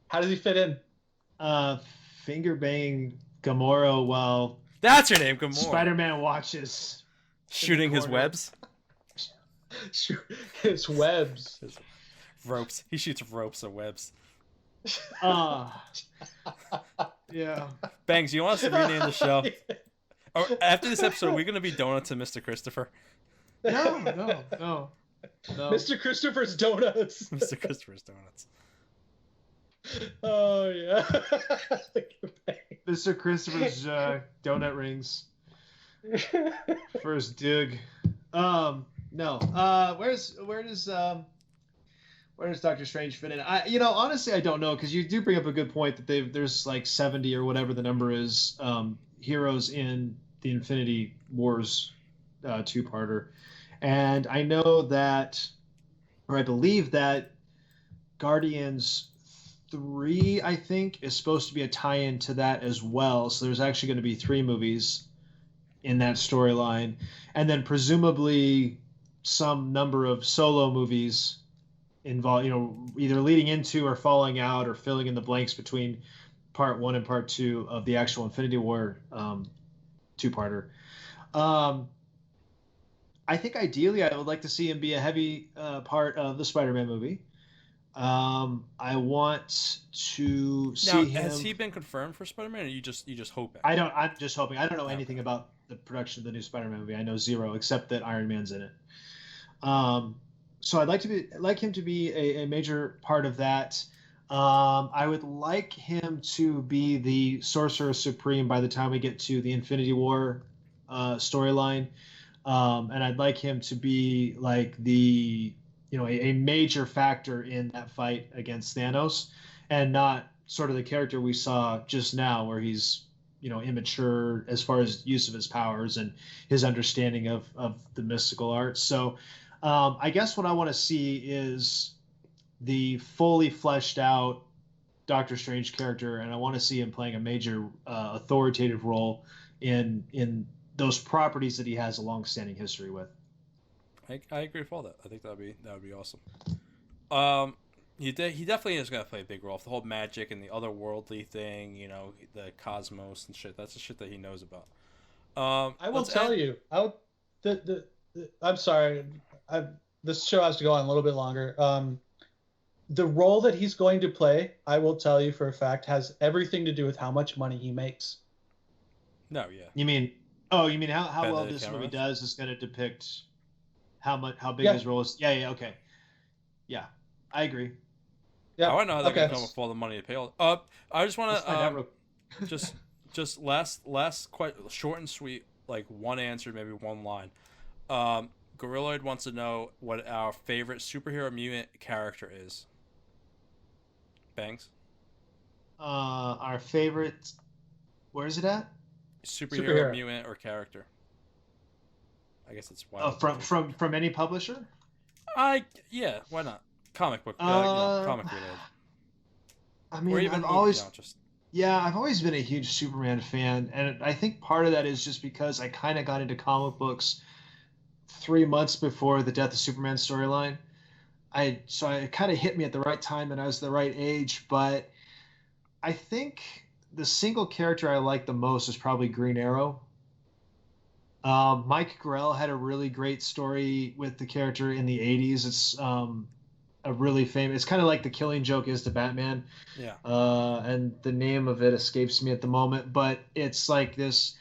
C: How does he fit in?
B: Finger banging Gamora while
A: That's your name, Gamora.
B: Spider-Man watches.
A: Shooting his
B: corner.
A: webs.
C: His webs.
A: His ropes. He shoots ropes or webs.
B: Yeah.
A: Bangs, you want us to rename the show? Or after this episode, are we going to be Donuts and Mr. Kristopher?
B: No.
C: Mr. Kristopher's Doughnuts.
A: Mr. Kristopher's Donuts.
C: Oh, yeah.
B: Mr. Christopher's donut rings for his dig. No. Where does Doctor Strange fit in? Honestly, I don't know, because you do bring up a good point that there's like 70 or whatever the number is heroes in the Infinity Wars two-parter, and I know that, or I believe that Guardians 3, I think, is supposed to be a tie-in to that as well. So there's actually going to be 3 movies in that storyline, and then presumably some number of solo movies involved, either leading into or falling out or filling in the blanks between part 1 and part 2 of the actual Infinity War two-parter. I think ideally I would like to see him be a heavy part of the Spider-Man movie. I want to see him.
A: Has he been confirmed for Spider-Man, or you just hoping?
B: I'm just hoping. I don't know anything about the production of the new Spider-Man movie. I know zero, except that Iron Man's in it. So I'd like him to be a major part of that. I would like him to be the Sorcerer Supreme by the time we get to the Infinity War storyline, and I'd like him to be like the a major factor in that fight against Thanos, and not sort of the character we saw just now, where he's immature as far as use of his powers and his understanding of the mystical arts. So I guess what I want to see is the fully fleshed out Doctor Strange character, and I want to see him playing a major authoritative role in those properties that he has a long-standing history with.
A: I agree with all that. I think that would be awesome. Um, he definitely is gonna play a big role. The whole magic and the otherworldly thing, the cosmos and shit. That's the shit that he knows about.
C: I will tell you. I'm sorry. This show has to go on a little bit longer. The role that he's going to play, I will tell you for a fact, has everything to do with how much money he makes.
A: No, yeah.
B: You mean, you mean how
A: Better
B: well
A: than
B: this
A: Cameron
B: movie
A: Diaz?
B: does is going to depict how big
C: Yeah.
B: his role is? Yeah, okay, yeah, I agree.
C: Yeah.
A: I want to know how they're
C: Okay.
A: gonna come up with all the money to pay all. I just want
B: Let's find out
A: to
B: real.
A: just last quite short and sweet, like one answer, maybe one line. Gorilloid wants to know what our favorite superhero mutant character is. Bangs.
B: Our favorite. Where is it at?
A: Superhero, mutant, or character. I guess it's one.
B: From any publisher.
A: Yeah, why not? Comic book, comic related.
B: I
A: Or
B: mean,
A: even
B: I've always
A: just
B: yeah, I've always been a huge Superman fan, and I think part of that is just because I kind of got into comic books 3 months before the Death of Superman storyline. So it kind of hit me at the right time, and I was the right age. But I think the single character I like the most is probably Green Arrow. Mike Grell had a really great story with the character in the '80s. It's a really famous. It's kind of like the Killing Joke is to Batman.
A: yeah.
B: And the name of it escapes me at the moment, but it's like this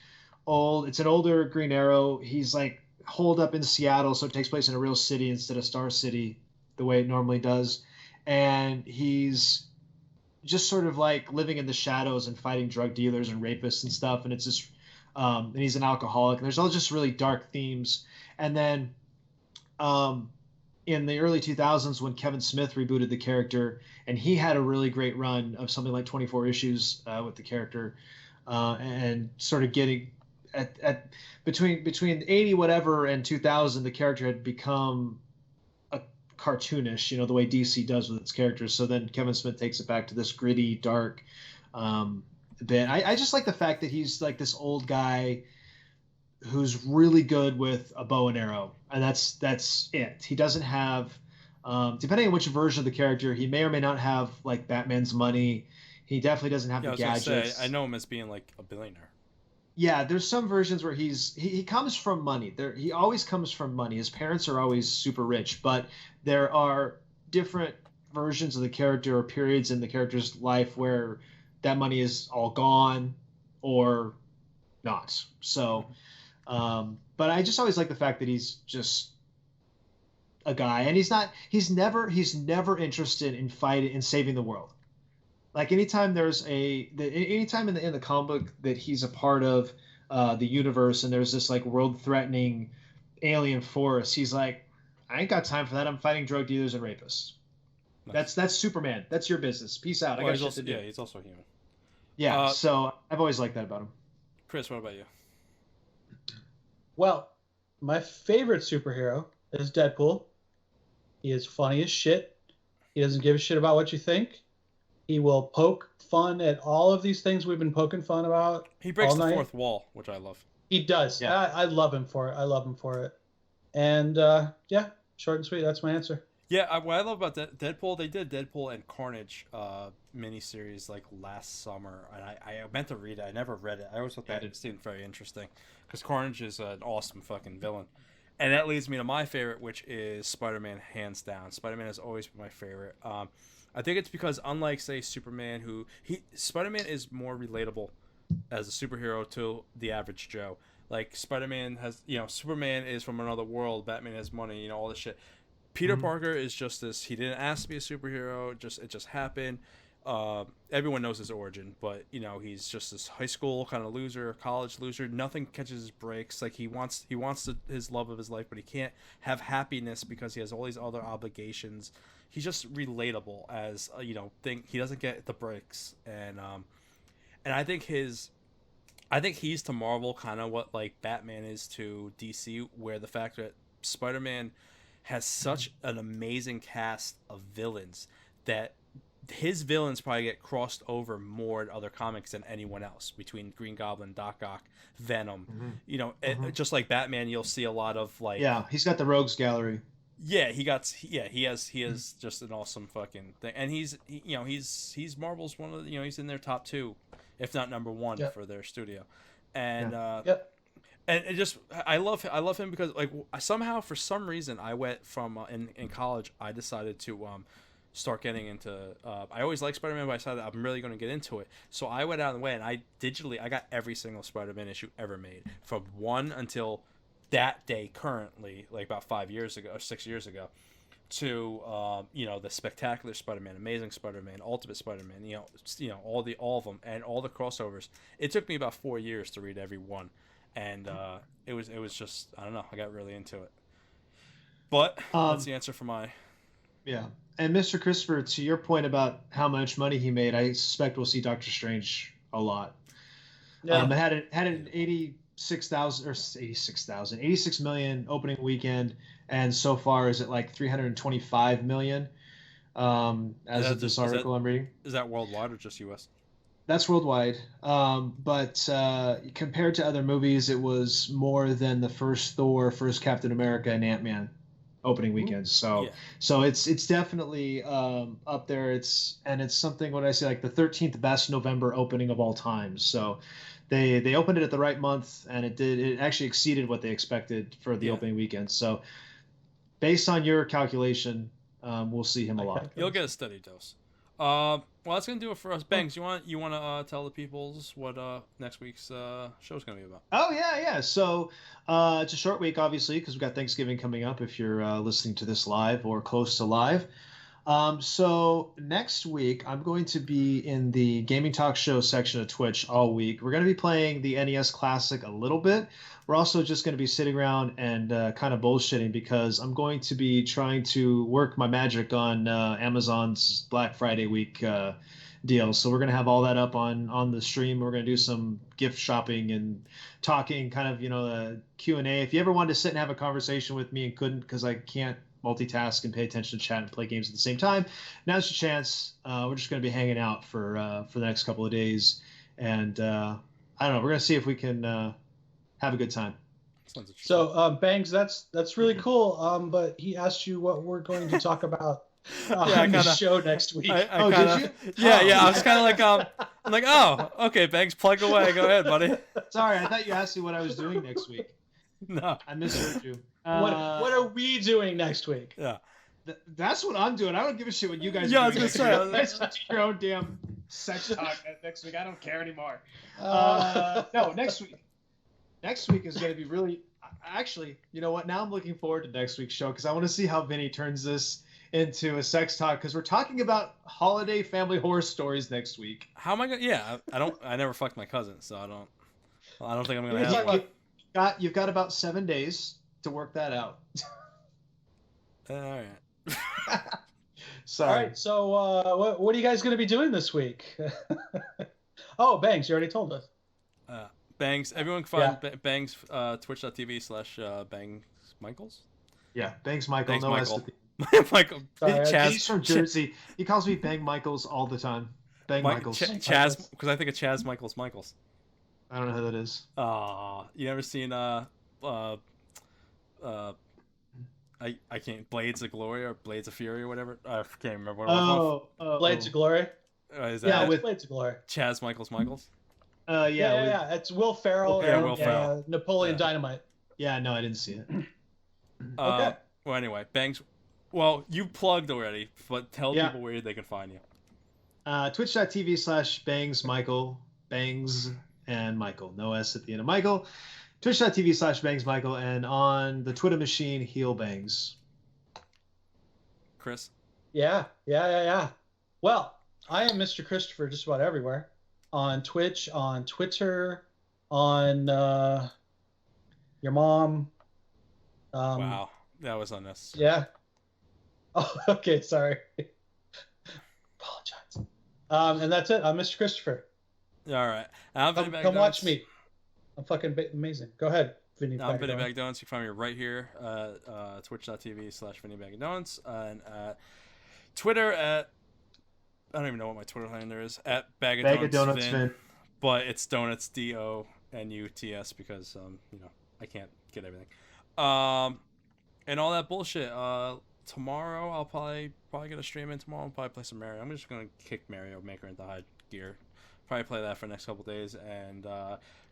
B: old. It's an older Green Arrow. He's like holed up in Seattle, so it takes place in a real city instead of Star City, the way it normally does, and he's just sort of like living in the shadows and fighting drug dealers and rapists and stuff. And it's just, and he's an alcoholic. And there's all just really dark themes. And then, in the early 2000s, when Kevin Smith rebooted the character, and he had a really great run of something like 24 issues with the character, and sort of getting at between 80 whatever and 2000, the character had become cartoonish, the way DC does with its characters. So then Kevin Smith takes it back to this gritty, dark bit. I just like the fact that he's like this old guy who's really good with a bow and arrow, and that's it. He doesn't have, depending on which version of the character, he may or may not have like Batman's money. He definitely doesn't have
A: Yeah, I
B: the
A: was gonna
B: gadgets.
A: say, I know him as being like a billionaire.
B: Yeah, there's some versions where he comes from money. He always comes from money. His parents are always super rich, but there are different versions of the character or periods in the character's life where that money is all gone or not. So, but I just always like the fact that he's just a guy, and he's never interested in fighting in saving the world. Like anytime anytime in the comic book that he's a part of the universe, and there's this like world threatening alien force, he's like, I ain't got time for that. I'm fighting drug dealers and rapists.
A: Nice.
B: That's Superman. That's your business. Peace out. I got shit to do.
A: Yeah, he's also human.
B: Yeah, so I've always liked that about him.
A: Chris, what about you?
C: Well, my favorite superhero is Deadpool. He is funny as shit. He doesn't give a shit about what you think. He will poke fun at all of these things we've been poking fun about.
A: He breaks
C: all
A: the
C: night.
A: fourth wall, which I love.
C: He does.
B: Yeah.
C: I love him for it. I love him for it. And yeah, short and sweet. That's my answer.
A: Yeah, what I love about Deadpool, they did Deadpool and Carnage miniseries like last summer, and I meant to read it. I never read it. I always thought that it seemed very interesting because Carnage is an awesome fucking villain. And that leads me to my favorite, which is Spider-Man, hands down. Spider-Man has always been my favorite. I think it's because unlike, say, Superman, Spider-Man is more relatable as a superhero to the average Joe. Like, Spider-Man has, Superman is from another world, Batman has money, all this shit. Peter Parker is just this. He didn't ask to be a superhero. It just happened. Everyone knows his origin, but he's just this high school kind of loser, college loser. Nothing catches his breaks. Like he wants his love of his life, but he can't have happiness because he has all these other obligations. He's just relatable as he doesn't get the breaks, and I think he's to Marvel kind of what like Batman is to DC, where the fact that Spider-Man has such an amazing cast of villains that his villains probably get crossed over more in other comics than anyone else, between Green Goblin, Doc Ock, Venom. Just like Batman, you'll see a lot of like
B: he's got the rogues gallery.
A: He has just an awesome fucking thing, and he's Marvel's one of the, he's in their top 2, if not number 1 for their studio, and and it just I love him because like somehow for some reason I went from in college I decided to start getting into I always liked Spider-Man, but I decided I'm really going to get into it, so I went out of the way and I got every single Spider-Man issue ever made from 1 until that day currently, like about 5 years ago or 6 years ago, to the Spectacular Spider-Man, Amazing Spider-Man, Ultimate Spider-Man, all of them and all the crossovers. It took me about 4 years to read every one, and it was just, I don't know, I got really into it. But that's the answer for my
B: And Mr. Kristopher, to your point about how much money he made, I suspect we'll see Doctor Strange a lot. It had an 86 million opening weekend, and so far is it like 325 million as of this article I'm reading.
A: Is that worldwide or just US?
B: That's worldwide, but compared to other movies, it was more than the first Thor, first Captain America, and Ant-Man opening weekends. So it's definitely up there. It's something, what I say, like the 13th best November opening of all time. So they opened it at the right month, and it actually exceeded what they expected for the opening weekend. So based on your calculation, we'll see him a lot.
A: You'll get a steady dose. Well, that's gonna do it for us. Bangs, you want to tell the peoples what next week's show is gonna be about?
B: Oh yeah. So it's a short week, obviously, because we've got Thanksgiving coming up. If you're listening to this live or close to live, so next week I'm going to be in the Gaming Talk Show section of Twitch all week. We're going to be playing the NES Classic a little bit. We're also just going to be sitting around and kind of bullshitting, because I'm going to be trying to work my magic on Amazon's Black Friday week deal. So we're going to have all that up on the stream. We're going to do some gift shopping and talking, kind of, Q&A. If you ever wanted to sit and have a conversation with me and couldn't because I can't multitask and pay attention to chat and play games at the same time, now's your chance. We're just going to be hanging out for the next couple of days. And I don't know, we're going to see if we can have a good time.
C: So Bangs, that's really cool. But he asked you what we're going to talk about on the show next week.
B: Did you?
A: Yeah. I was kind of like, I'm like, oh, okay, Bangs, plug away. Go ahead, buddy.
B: Sorry, I thought you asked me what I was doing next week.
A: No,
B: I misheard you.
C: What are we doing next week?
A: Yeah.
B: That's what I'm doing. I don't give a shit what you guys are doing.
A: I was gonna say,
B: do your own damn sex talk next week. I don't care anymore. No, next week. Next week is going to be really. Actually, you know what? Now I'm looking forward to next week's show, because I want to see how Vinny turns this into a sex talk, because we're talking about holiday family horror stories next week.
A: How am I gonna? Yeah, I never fucked my cousin, so I don't think I'm gonna have one.
B: You've got about 7 days to work that out.
A: All right.
B: Sorry.
C: All right. So, what are you guys going to be doing this week? Oh, Bangs, you already told us.
A: Bangs. Everyone can find Bangs twitch.tv/BangsMichaels.
B: Yeah, Bangs Michael.
A: Bangs
B: no
A: Michael.
B: Michael.
A: Chaz.
B: He's from Jersey. He calls me Bang Michaels all the time. Bang Michaels.
A: Chaz, because I think of Chaz Michaels.
B: I don't know who that is.
A: You never seen I can't, Blades of Glory or Blades of Fury or whatever. I can't remember what it was.
C: Blades of Glory.
A: Is that
C: with Blades of Glory.
A: Chaz Michaels.
C: Yeah. It's Will Ferrell
A: Will Ferrell.
C: Napoleon Dynamite.
B: Yeah, no, I didn't see it.
C: Okay.
A: Well, anyway, Bangs. Well, you plugged already, but tell people where they can find you.
B: Twitch.tv/BangsMichael. Bangs and Michael. No S at the end of Michael. Twitch.tv/BangsMichael. And on the Twitter machine, Heel Bangs.
A: Chris?
C: Yeah. Well, I am Mr. Kristopher just about everywhere. On Twitch, on Twitter, on your mom.
A: Wow, that was unnecessary.
C: Yeah. Oh, okay. Sorry. Apologize. And that's it. I'm Mr. Kristopher.
A: All right. I'm Vinny Bag
C: Come watch
A: Donuts.
C: me. I'm fucking amazing. Go ahead, Vinny.
A: I'm Vinny Bag Donuts. You can find me right here at twitch.tv/Vinny Bag Donuts and at Twitter at I don't even know what my Twitter handle is at Bag of Donuts Vin, but it's Donuts DONUTS because I can't get everything. And all that bullshit. Tomorrow I'll probably get a stream in tomorrow and probably play some Mario. I'm just gonna kick Mario Maker into high gear. Probably play that for the next couple days. And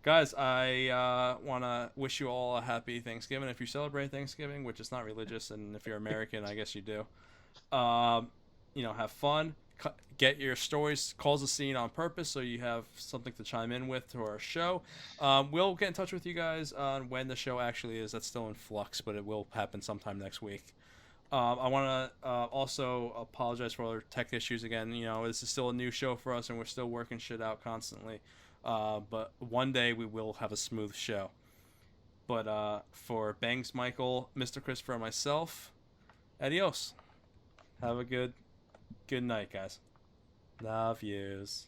A: guys, I want to wish you all a happy Thanksgiving. If you celebrate Thanksgiving, which is not religious, and if you're American, I guess you do. Have fun. Get your stories, calls a scene on purpose, so you have something to chime in with to our show. We'll get in touch with you guys on when the show actually is. That's still in flux, but it will happen sometime next week. I want to also apologize for all our tech issues again. This is still a new show for us, and we're still working shit out constantly. But one day we will have a smooth show. But for Bangs, Michael, Mr. Kristopher, and myself, adios. Have a good night, guys. Love yous.